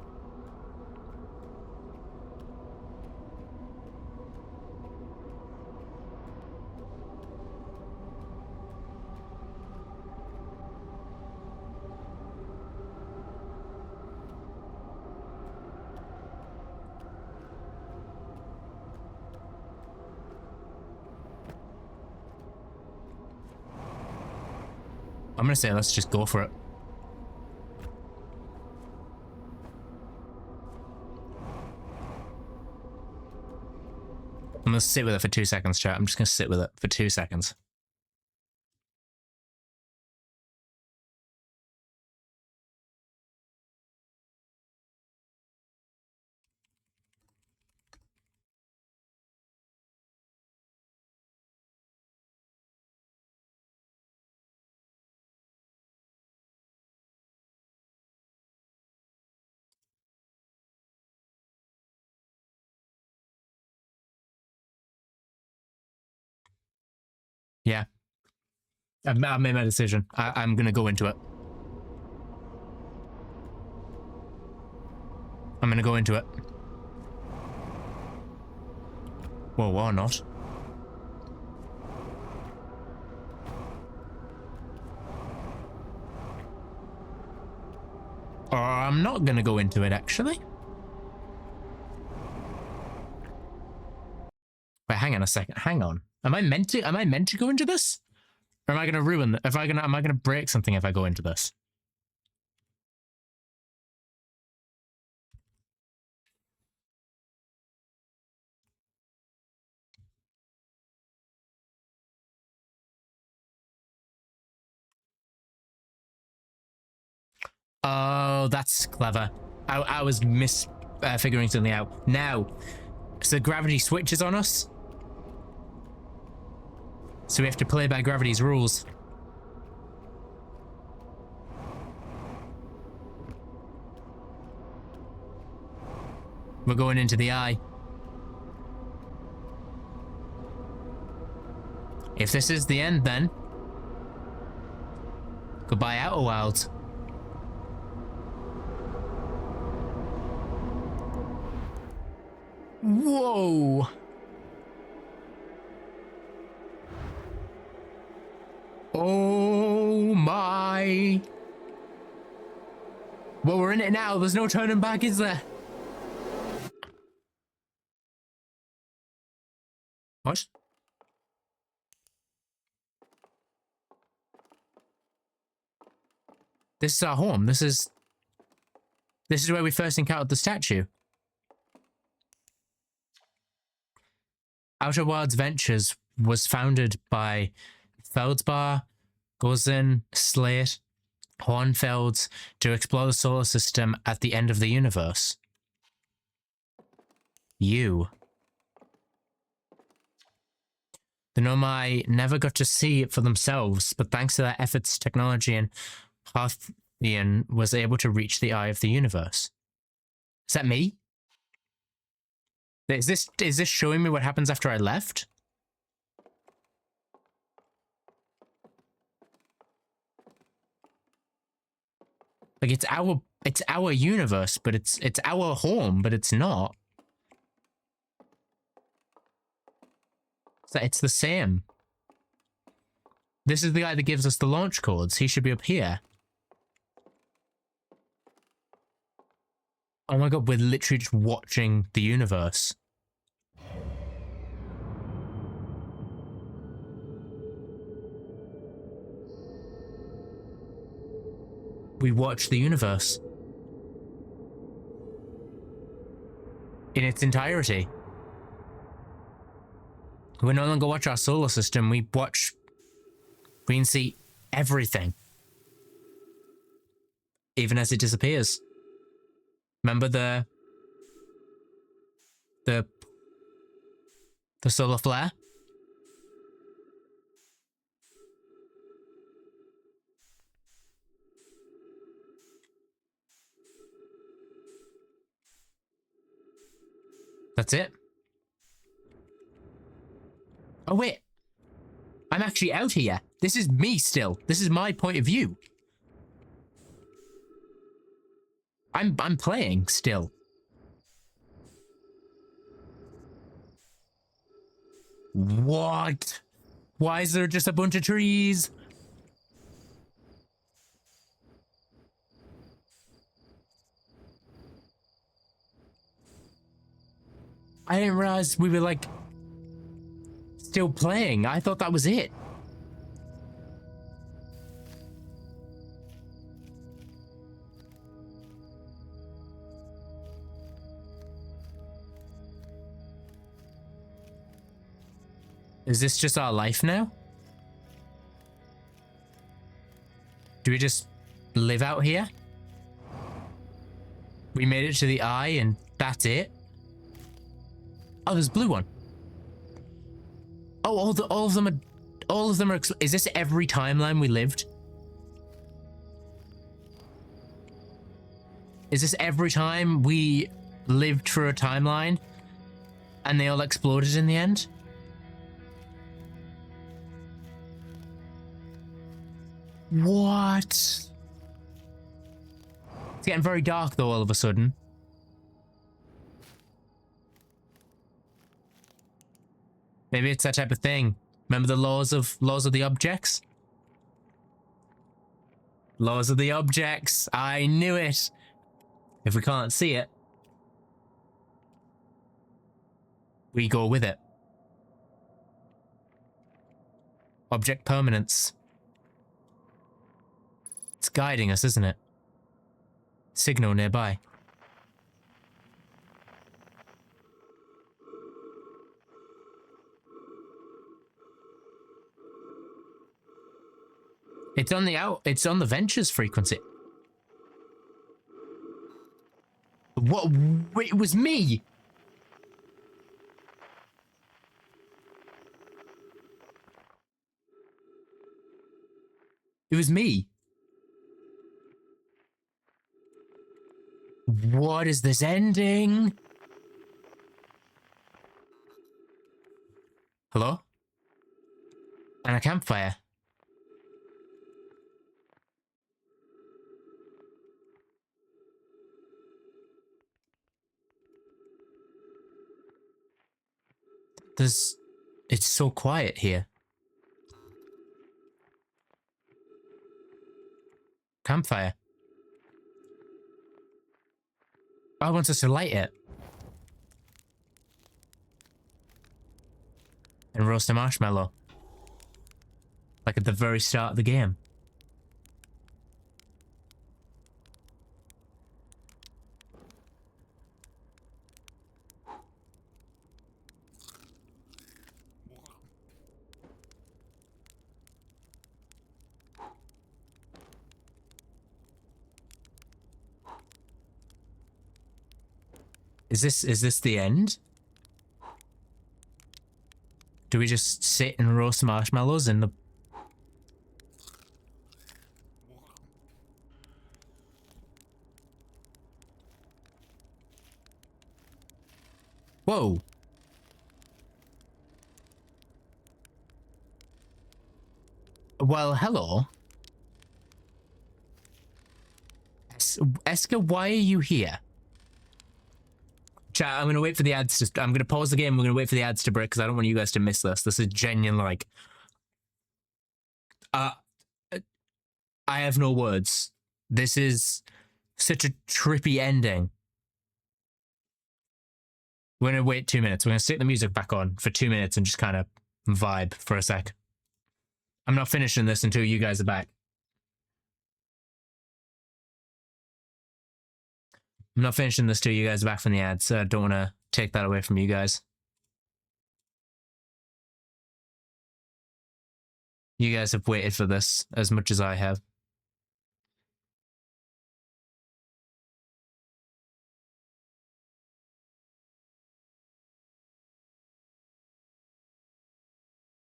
I'm gonna say let's just go for it. I'm gonna sit with it for 2 seconds, chat. I'm just gonna sit with it for 2 seconds. Yeah. I've made my decision. I'm gonna go into it. I'm gonna go into it. Well, or not. Or I'm not gonna go into it, actually. Wait, hang on a second. Hang on. Am I meant to go into this? Or am I gonna ruin am I gonna break something if I go into this? Oh, that's clever. I was figuring something out. Now, so gravity switches on us. So we have to play by gravity's rules. We're going into the eye. If this is the end, then goodbye, Outer Wilds. Whoa! Oh my! Well, we're in it now. There's no turning back, is there? What? This is our home. This is where we first encountered the statue. Outer Wilds Ventures was founded by Feldspar, Gozin, Slate, Hornfelds to explore the solar system at the end of the universe. You. The Nomai never got to see it for themselves, but thanks to their efforts, technology, and Parthian was able to reach the eye of the universe. Is that me? Is this showing me what happens after I left? Like it's our universe, but it's our home, but it's not. So it's the same. This is the guy that gives us the launch codes. He should be up here. Oh my god, we're literally just watching the universe. We watch the universe. In its entirety. We no longer watch our solar system, we can see everything. Even as it disappears. Remember the solar flare? That's it. Oh wait. I'm actually out here. This is me still. This is my point of view. I'm playing still. What? Why is there just a bunch of trees? I didn't realize we were like still playing. I thought that was it. Is this just our life now? Do we just live out here? We made it to the eye and that's it? Oh, there's a blue one. Oh, all of them are, is this every timeline we lived? Is this every time we lived through a timeline and they all exploded in the end? What? It's getting very dark though all of a sudden. Maybe it's that type of thing. Remember the laws of the objects? Laws of the objects. I knew it. If we can't see it, we go with it. Object permanence. It's guiding us, isn't it? Signal nearby. It's on the Ventures frequency. What? It was me. It was me. What is this ending? Hello? And a campfire. It's so quiet here. Campfire. I want us to light it. And roast a marshmallow. Like at the very start of the game. Is this the end? Do we just sit and roast marshmallows in the... Whoa. Well, hello. Eska, why are you here? Chat, I'm gonna wait for the ads to... I'm gonna pause the game. I'm gonna wait for the ads to break because I don't want you guys to miss this. This is genuine, like... I have no words. This is such a trippy ending. We're gonna wait 2 minutes. We're gonna stick the music back on for 2 minutes and just kind of vibe for a sec. I'm not finishing this until you guys are back. I'm not finishing this till you guys are back from the ads, so I don't want to take that away from you guys. You guys have waited for this as much as I have.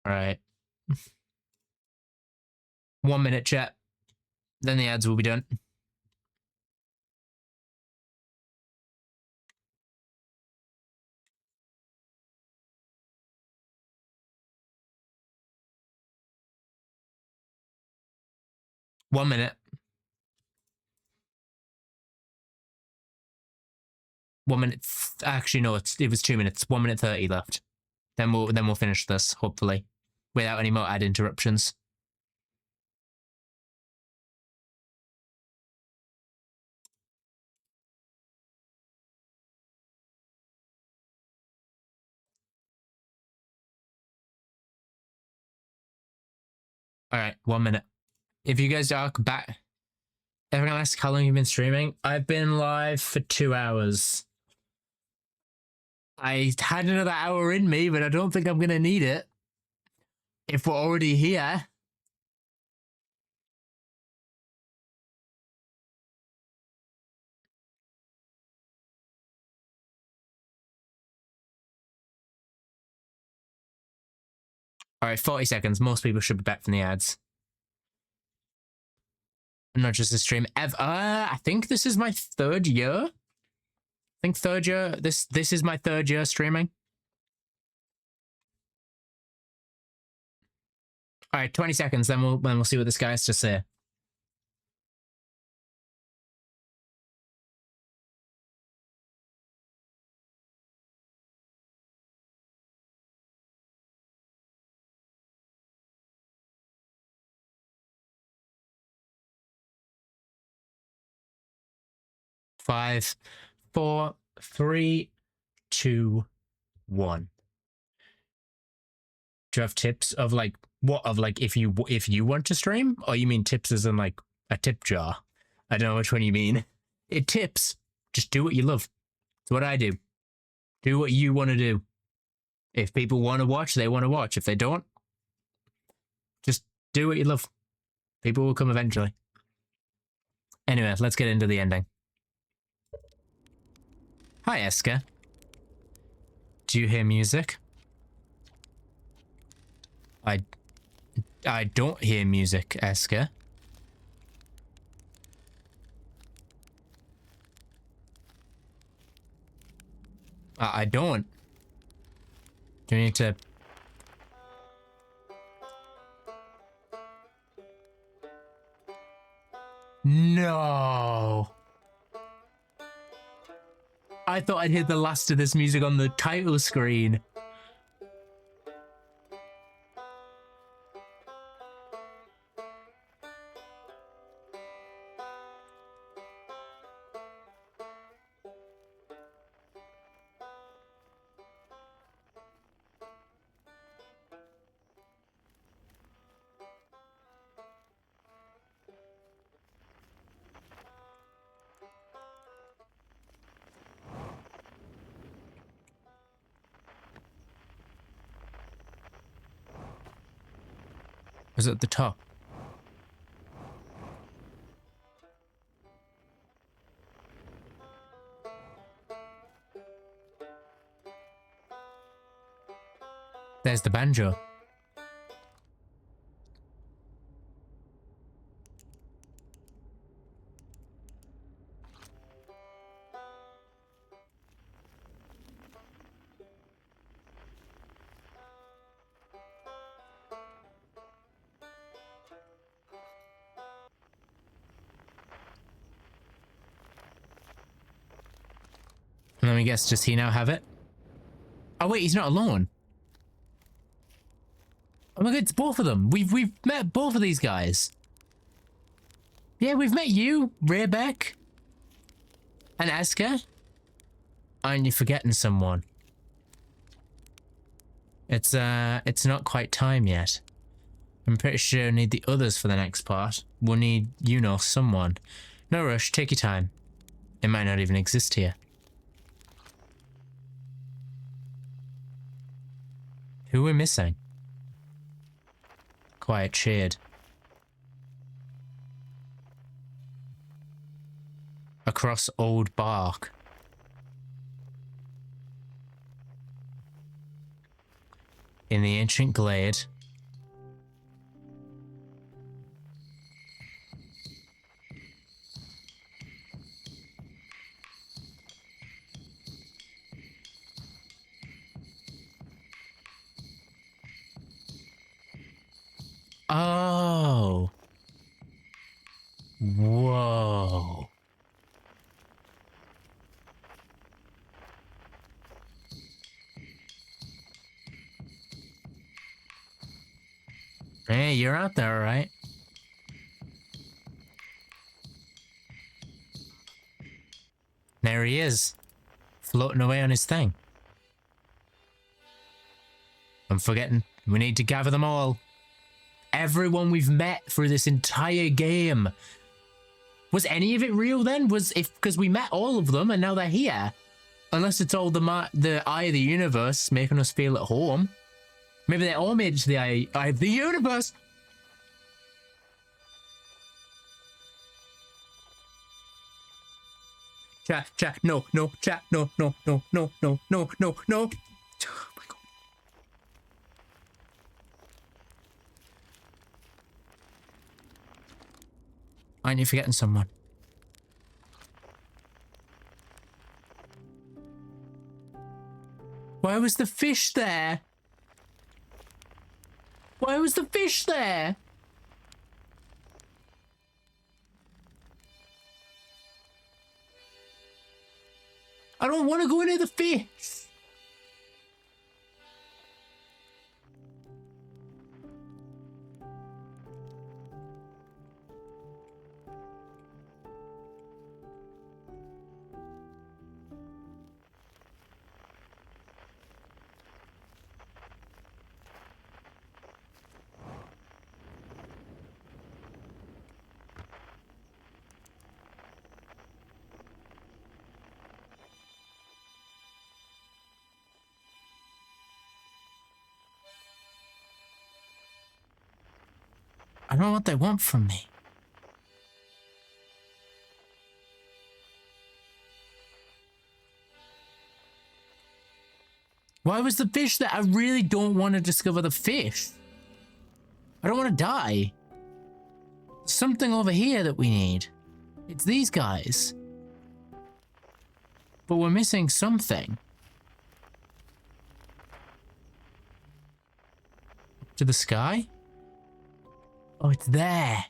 All right. 1 minute, chat. Then the ads will be done. One minute. 1 minute. Actually, no. It was 2 minutes. 1 minute 30 left. Then we'll finish this hopefully without any more ad interruptions. All right, 1 minute. If you guys are back, everyone asks how long you've been streaming. I've been live for 2 hours. I had another hour in me, but I don't think I'm gonna need it. If we're already here. All right, 40 seconds. Most people should be back from the ads. Not just a stream. I think this is my third year. I think third year. This is my third year streaming. All right, 20 seconds. Then we'll see what this guy has to say. Five, 4, 3, 2, 1. Do you have tips of like what of like if you want to stream, or you mean tips as in like a tip jar? I don't know which one you mean. It tips. Just do what you love. It's what I do. Do what you want to do. If people want to watch, they want to watch. If they don't, just do what you love. People will come eventually. Anyway, let's get into the ending. Hi, Eska. Do you hear music? I don't hear music, Eska. I don't. Do you need to... No. I thought I'd hear the last of this music on the title screen. Was it at the top? There's the banjo. Let me guess, does he now have it? Oh wait, he's not alone. Oh my god, it's both of them. We've met both of these guys. Yeah, we've met you, Rebek, and Eska. And you're forgetting someone. It's not quite time yet. I'm pretty sure I need the others for the next part. We'll need, you know, someone. No rush, take your time. It might not even exist here. Who we're missing? Quiet Shade. Across old bark. In the ancient glade. Oh. Whoa. Hey, you're out there, all right? There he is, floating away on his thing. I'm forgetting. We need to gather them all. Everyone we've met through this entire game. Was any of it real then? Because we met all of them and now they're here. Unless it's all the eye of the universe making us feel at home. Maybe they all made it to the eye of the universe. Chat, no, chat, no. Oh my God. Aren't you forgetting someone? Why was the fish there? Why was the fish there? I don't want to go near the fish. I don't know what they want from me. Why was the fish there? I really don't want to discover the fish. I don't want to die. There's something over here that we need. It's these guys. But we're missing something. To the sky? Oh, it's there.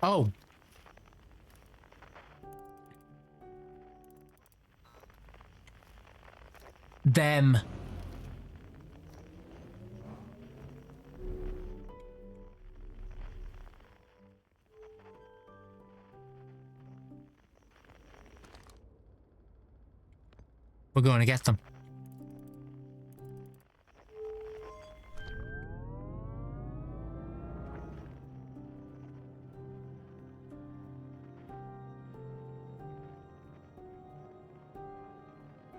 Oh. Them. We're going to get them.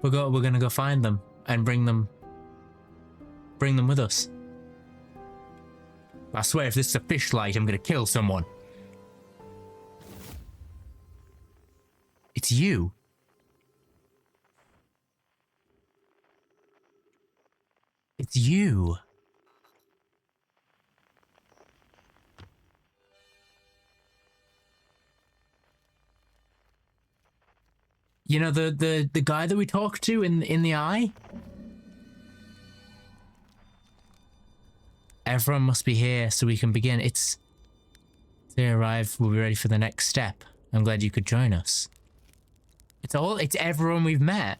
We're gonna go find them and bring them with us. I swear if this is a fish light, I'm gonna kill someone. It's you. It's you. You know, the guy that we talked to in the eye? Everyone must be here so we can begin. They arrive, we'll be ready for the next step. I'm glad you could join us. It's everyone we've met.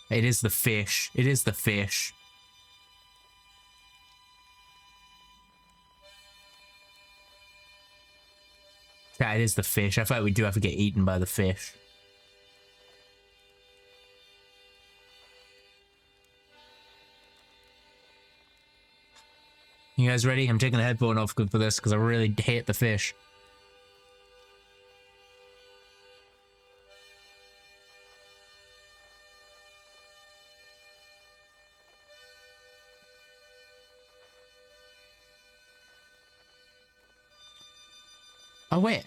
It is the fish. It is the fish. Yeah, it is the fish. I thought we do have to get eaten by the fish. You guys ready? I'm taking the headphone off for this because I really hate the fish. Oh, wait.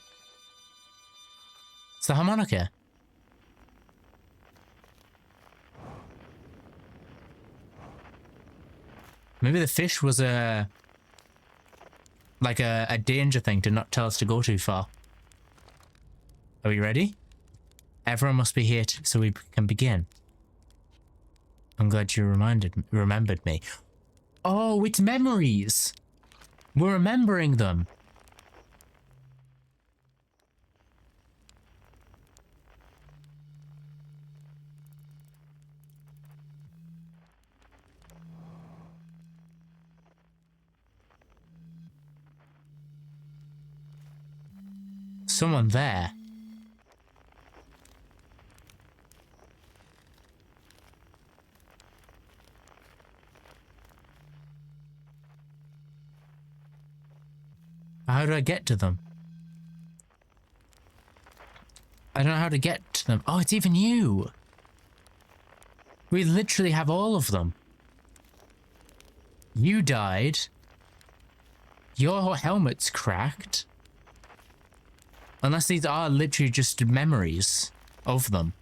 It's the harmonica. Maybe the fish was like a danger thing to not tell us to go too far. Are we ready? Everyone must be here so we can begin. I'm glad you remembered me. Oh, it's memories. We're remembering them. Someone there. How do I get to them? I don't know how to get to them. Oh, it's even you. We literally have all of them. You died. Your helmet's cracked. Unless these are literally just memories of them.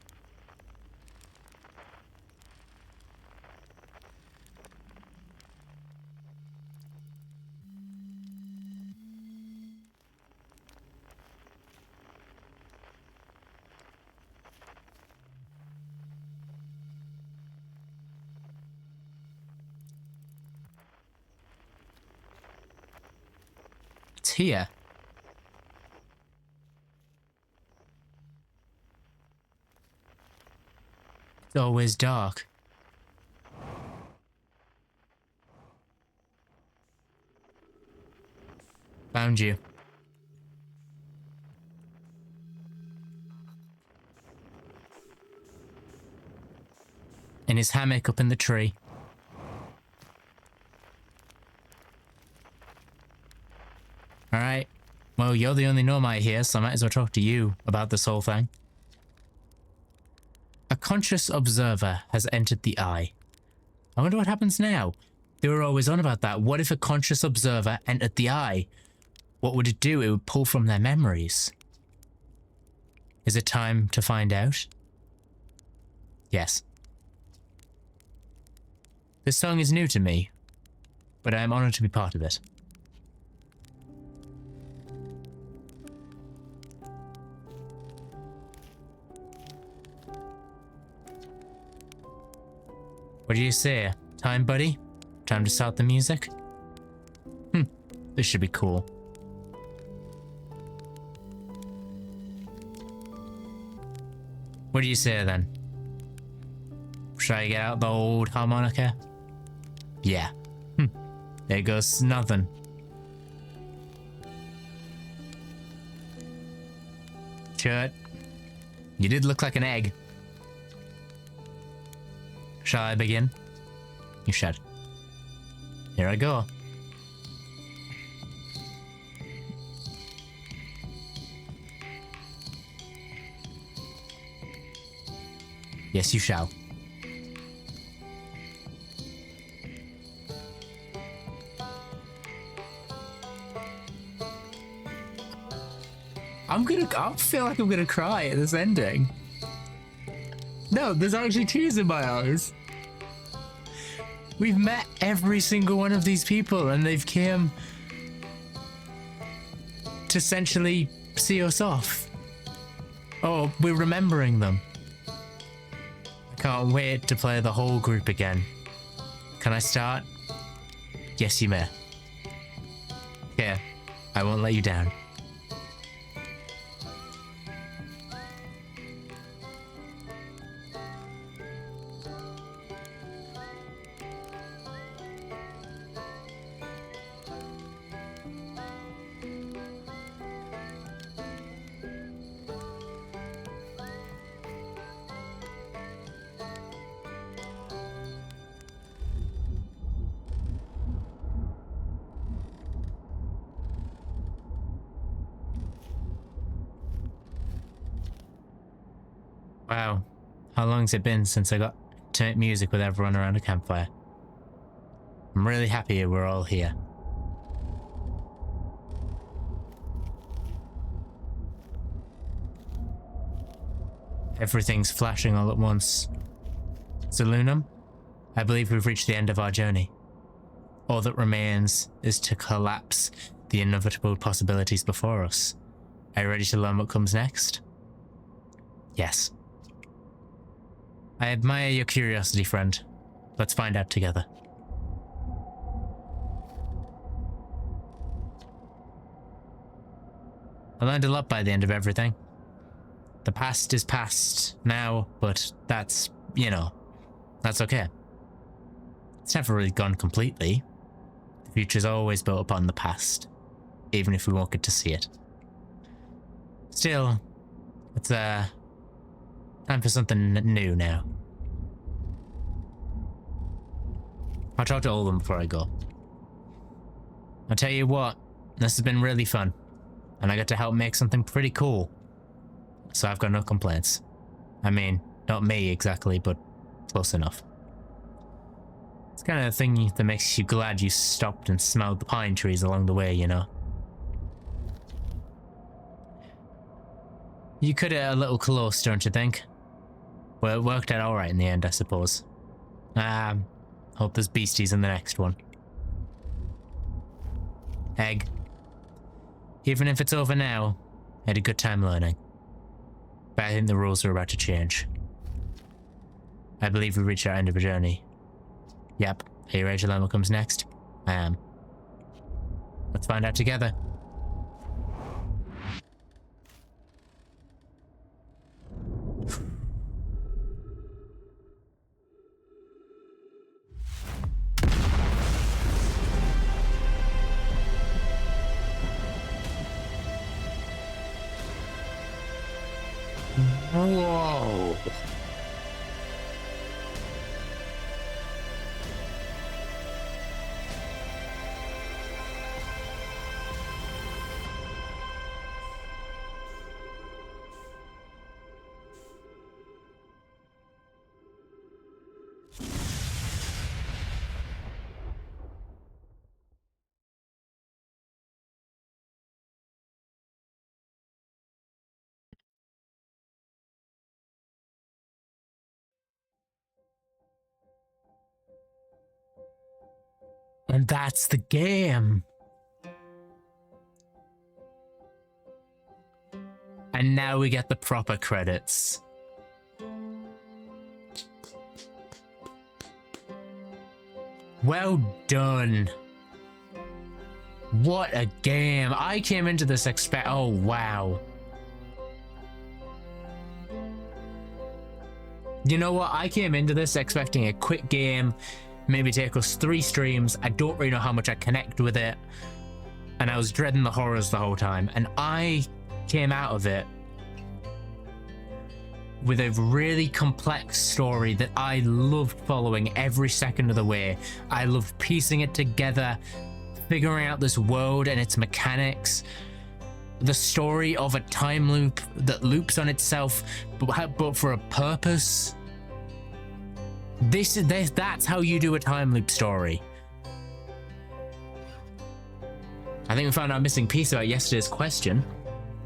It's here. It's always dark. Found you. In his hammock up in the tree. Alright. Well, you're the only Nomai here, so I might as well talk to you about this whole thing. A conscious observer has entered the eye. I wonder what happens now. They were always on about that. What if a conscious observer entered the eye? What would it do? It would pull from their memories. Is it time to find out? Yes. This song is new to me, but I am honored to be part of it. What do you say? Time, buddy? Time to start the music? This should be cool. What do you say then? Should I get out the old harmonica? Yeah. There goes nothing. Shut. You did look like an egg. Shall I begin? You should. Here I go. Yes, you shall. I feel like I'm gonna cry at this ending. No, there's actually tears in my eyes. We've met every single one of these people and they've came to essentially see us off. Oh, we're remembering them. I can't wait to play the whole group again. Can I start? Yes, you may. Okay, I won't let you down. Wow, how long's it been since I got to make music with everyone around a campfire? I'm really happy we're all here. Everything's flashing all at once. Zalunum, I believe we've reached the end of our journey. All that remains is to collapse the inevitable possibilities before us. Are you ready to learn what comes next? Yes. I admire your curiosity, friend. Let's find out together. I learned a lot by the end of everything. The past is past now, but that's, that's okay. It's never really gone completely. The future's always built upon the past, even if we won't get to see it. Still, it's time for something new now. I'll talk to all of them before I go. I'll tell you what, This has been really fun. And I got to help make something pretty cool. So I've got no complaints. I mean, not me exactly, but close enough. It's kind of the thing that makes you glad you stopped and smelled the pine trees along the way, you know? You could have a little close, don't you think? Well, it worked out alright in the end, I suppose. Hope there's beasties in the next one. Egg. Even if it's over now, I had a good time learning. But I think the rules are about to change. I believe we reached our end of a journey. Yep. Are you ready to learn what comes next? I am. Let's find out together. Whoa. And that's the game. And now we get the proper credits. Well done. What a game. I came into this oh wow. You know what? I came into this expecting a quick game, maybe take us 3 streams. I don't really know how much I connect with it. And I was dreading the horrors the whole time. And I came out of it with a really complex story that I loved following every second of the way. I loved piecing it together, figuring out this world and its mechanics. The story of a time loop that loops on itself, but for a purpose. That's how you do a time loop story. I think we found our missing piece about yesterday's question.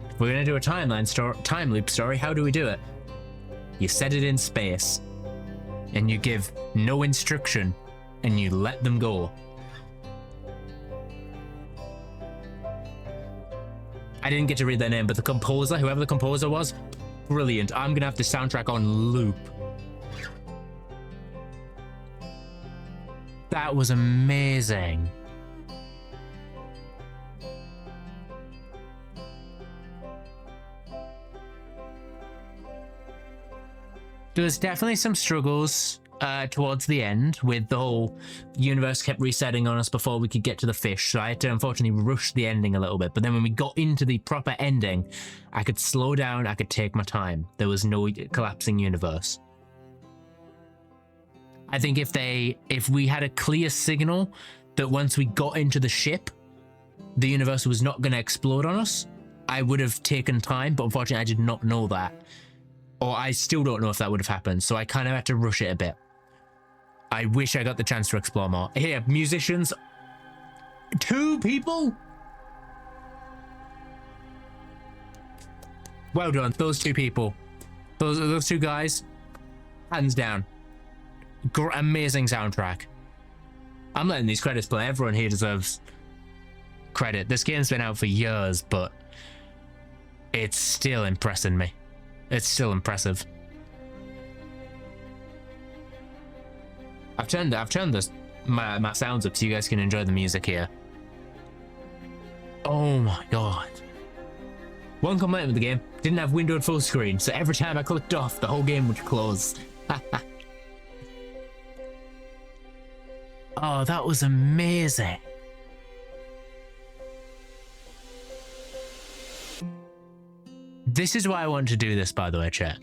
If we're gonna do a time loop story, how do we do it? You set it in space, and you give no instruction, and you let them go. I didn't get to read their name, but the composer, whoever the composer was, brilliant. I'm gonna have the soundtrack on loop. That was amazing. There was definitely some struggles towards the end with the whole universe kept resetting on us before we could get to the fish. So I had to unfortunately rush the ending a little bit. But then when we got into the proper ending, I could slow down, I could take my time. There was no collapsing universe. I think if we had a clear signal that once we got into the ship, the universe was not going to explode on us, I would have taken time. But unfortunately, I did not know that. Or I still don't know if that would have happened, so I kind of had to rush it a bit. I wish I got the chance to explore more. Here, musicians. 2 people? Well done, those 2 people. Those 2 guys, hands down. Amazing soundtrack. I'm letting these credits play. Everyone here deserves credit. This game's been out for years, but it's still impressing me. It's still impressive. I've turned my sounds up so you guys can enjoy the music here. Oh my god. One complaint with the game, didn't have windowed full screen, so every time I clicked off, the whole game would close. Oh, that was amazing. This is why I wanted to do this, by the way, chat.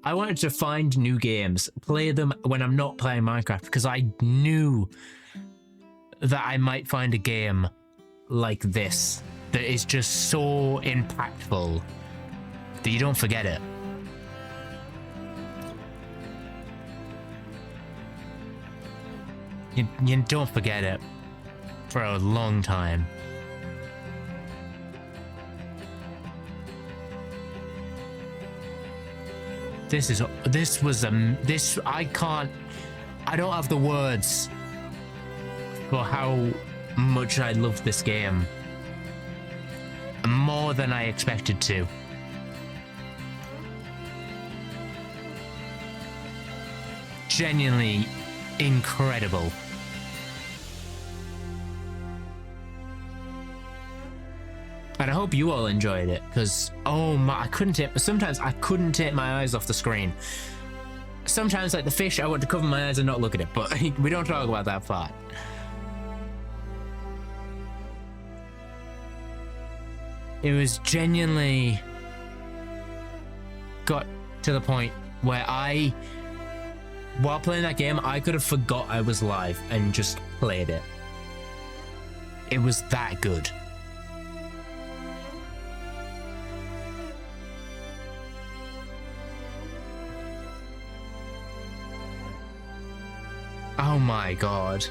I wanted to find new games, play them when I'm not playing Minecraft, because I knew that I might find a game like this that is just so impactful that you don't forget it. You don't forget it for a long time. This I don't have the words for how much I love this game. More than I expected to. Genuinely incredible. And I hope you all enjoyed it, because oh my, sometimes I couldn't take my eyes off the screen. Sometimes, like the fish, I want to cover my eyes and not look at it, but we don't talk about that part. It was genuinely got to the point where while playing that game, I could have forgot I was live and just played it. It was that good. Oh my god.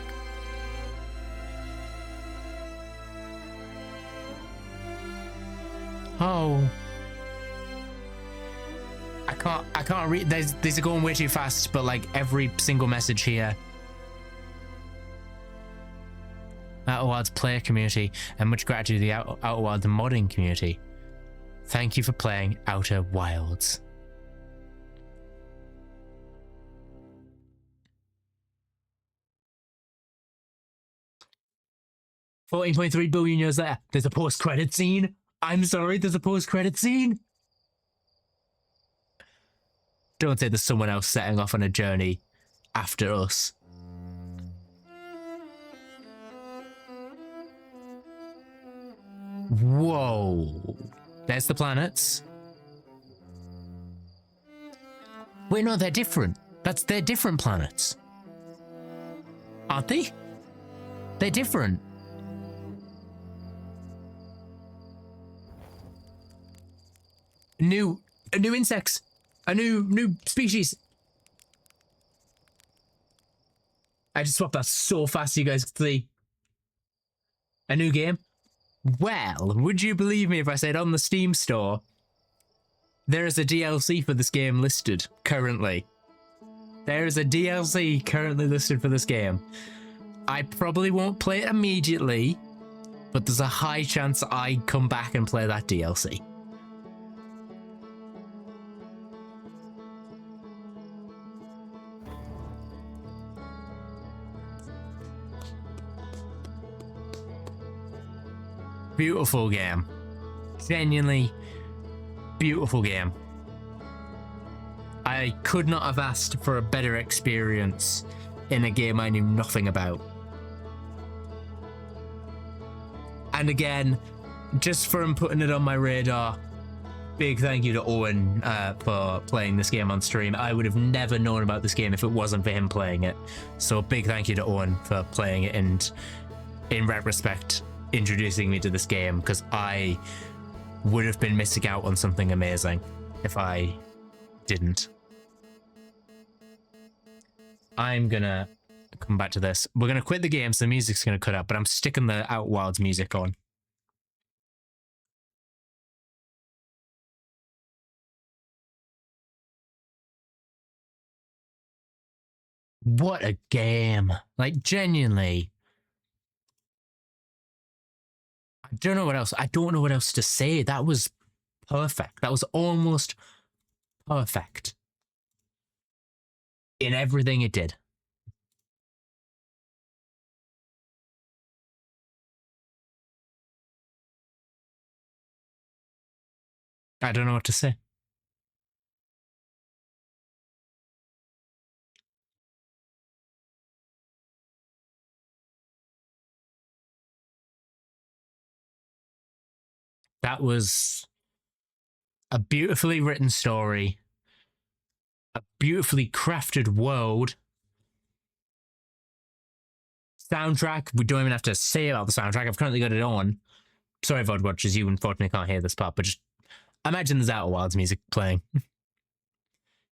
Oh. I can't read. These are going way too fast, but like every single message here. Outer Wilds player community, and much gratitude to the Outer Wilds modding community. Thank you for playing Outer Wilds. $14.3 billion years later, there's a post-credit scene. I'm sorry, there's a post-credit scene. Don't say there's someone else setting off on a journey after us. Whoa. There's the planets. Wait, no, they're different. They're different planets. Aren't they? They're different. New insects. A new species. I just swapped that so fast you guys could see. A new game. Well, would you believe me if I said on the Steam store, there is a DLC for this game listed currently. There is a DLC currently listed for this game. I probably won't play it immediately, but there's a high chance I come back and play that DLC. Beautiful game. Genuinely beautiful game. I could not have asked for a better experience in a game I knew nothing about. And again, just from putting it on my radar, big thank you to Owen for playing this game on stream. I would have never known about this game if it wasn't for him playing it. So big thank you to Owen for playing it and, in retrospect, introducing me to this game, because I would have been missing out on something amazing if I didn't. I'm gonna come back to this. We're gonna quit the game, so the music's gonna cut out, but I'm sticking the Outer Wilds music on. What a game. Like, genuinely. I don't know what else to say. That was perfect. That was almost perfect in everything it did. I don't know what to say. That was a beautifully written story, a beautifully crafted world, Soundtrack, we don't even have to say about the soundtrack. I've currently got it on. Sorry, VOD watchers, you unfortunately can't hear this part, but just imagine there's Outer Wilds music playing.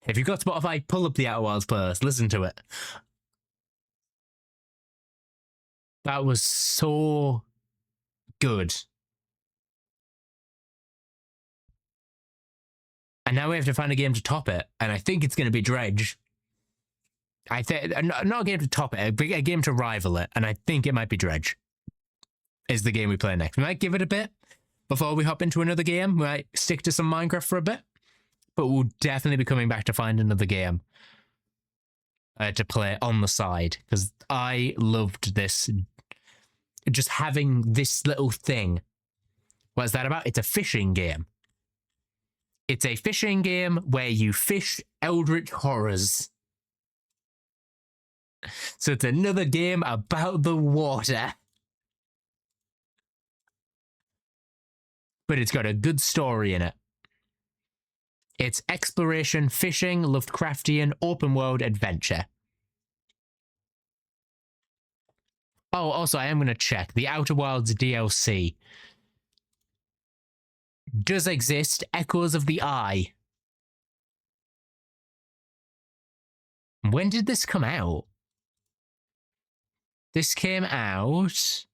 If you've got Spotify, pull up the Outer Wilds playlist, listen to it. That was so good. And now we have to find a game to top it, and I think it's going to be Dredge. I think not a game to top it, a game to rival it, and I think it might be Dredge. Is the game we play next. We might give it a bit before we hop into another game. We might stick to some Minecraft for a bit, but we'll definitely be coming back to find another game to play on the side, because I loved this. Just having this little thing. What's that about? It's a fishing game. It's a fishing game where you fish eldritch horrors. So it's another game about the water. But it's got a good story in it. It's exploration, fishing, Lovecraftian, open world adventure. Oh, also, I am going to check. The Outer Wilds DLC does exist. Echoes of the Eye. When did this come out? This came out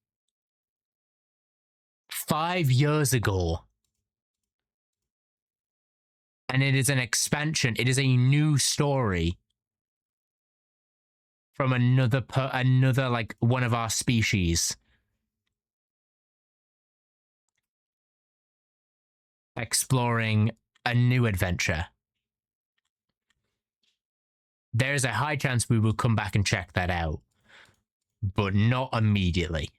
5 years ago. And it is an expansion. It is a new story from another like one of our species. Exploring a new adventure. There's a high chance we will come back and check that out, but not immediately.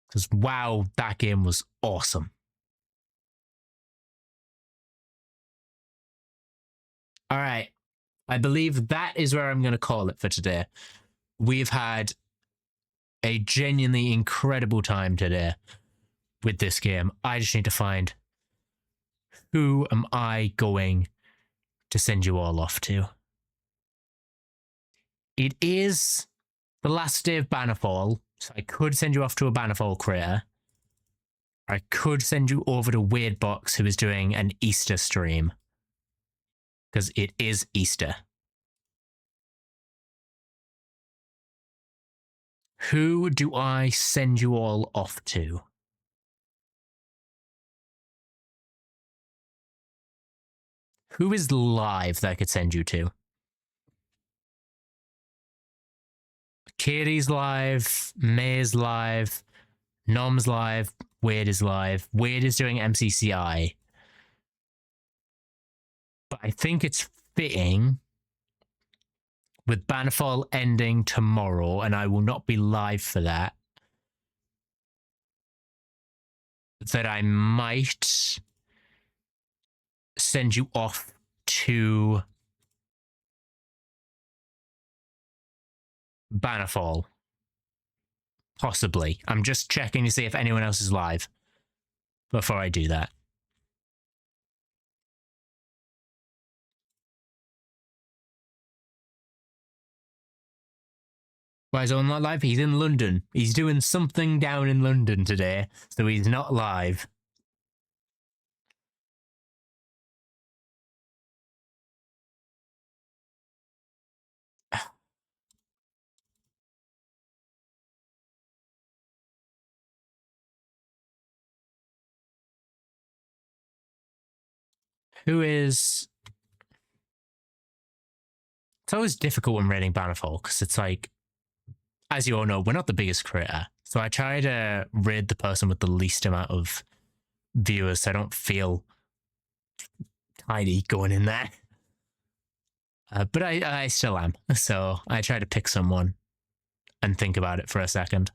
Because wow, that game was awesome. All right. I believe that is where I'm going to call it for today. We've had a genuinely incredible time today with this game. I just need to find who am I going to send you all off to. It is the last day of Bannerfall, so I could send you off to a Bannerfall creator. I could send you over to Weirdbox, who is doing an Easter stream. Because it is Easter. Who do I send you all off to? Who is live that I could send you to? Katie's live, May's live, Nom's live, Weird is live. Weird is doing MCCI. But I think it's fitting with Bannerfall ending tomorrow, and I will not be live for that, that I might send you off to Bannerfall. Possibly. I'm just checking to see if anyone else is live before I do that. Why is Owen not live? He's in London. He's doing something down in London today, so he's not live. Who is... It's always difficult when rating Bannerfall, because it's like, as you all know, we're not the biggest creator. So I try to raid the person with the least amount of viewers so I don't feel tiny going in there. But I still am. So I try to pick someone and think about it for a second.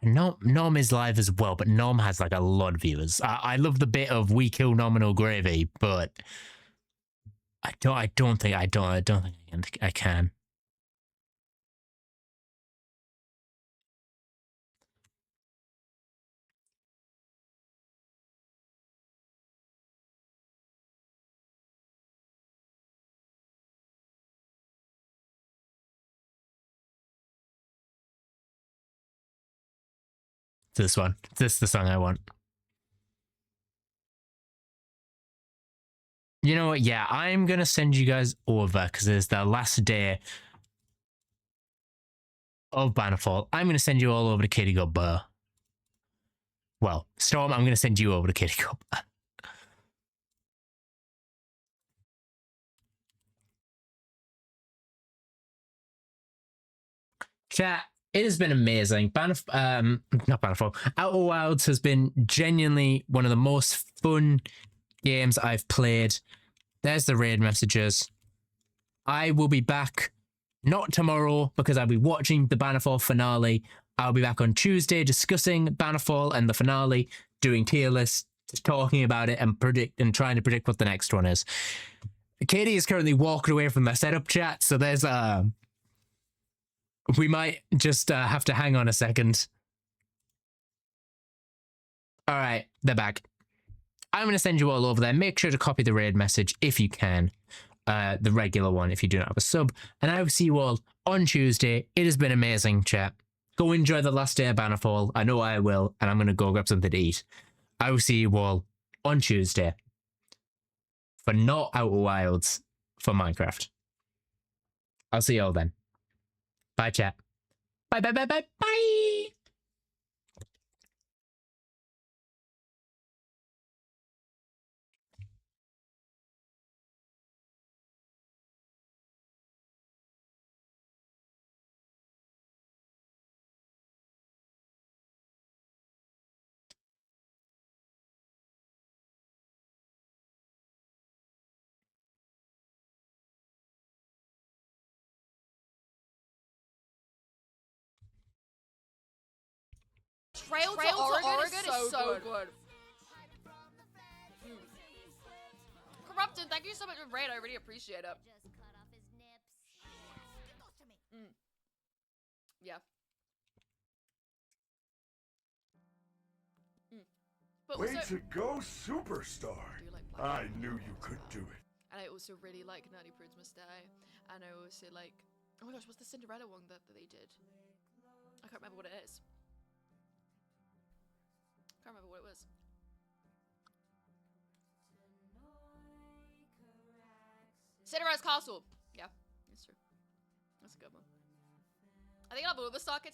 Nom is live as well, but Nom has like a lot of viewers. I love the bit of we kill Nominal Gravy, but I don't think I can. This one. This is the song I want. You know what? Yeah, I'm going to send you guys over because it's the last day of Bannerfall. I'm going to send you all over to Katie Gubber. Well, Storm, I'm going to send you over to Katie Gubber. Chat, it has been amazing. Not Bannerfall. Outer Wilds has been genuinely one of the most fun games I've played. There's the raid messages. I will be back, not tomorrow, because I'll be watching the Bannerfall finale. I'll be back on Tuesday discussing Bannerfall and the finale, doing tier lists, talking about it, and trying to predict what the next one is. Katie is currently walking away from the setup chat, so there's we might just have to hang on a second. All right, they're back. I'm going to send you all over there. Make sure to copy the raid message if you can. The regular one if you do not have a sub. And I will see you all on Tuesday. It has been amazing, chat. Go enjoy the last day of Bannerfall. I know I will. And I'm going to go grab something to eat. I will see you all on Tuesday for not Outer Wilds for Minecraft. I'll see you all then. Bye, chat. Bye, bye, bye, bye, bye. Trail to Oregon is so good. Corrupted, thank you so much for raid. I really appreciate it. Yeah. But Way also, to go, superstar! I do like I knew you could do it. and I also really like Nerdy Prude's Mustang. And I also like, oh my gosh, what's the Cinderella one that they did? I can't remember what it is. Can't remember what it was. Cinderella's Castle. Yeah, that's true. That's a good one. I think I'll have all the sockets.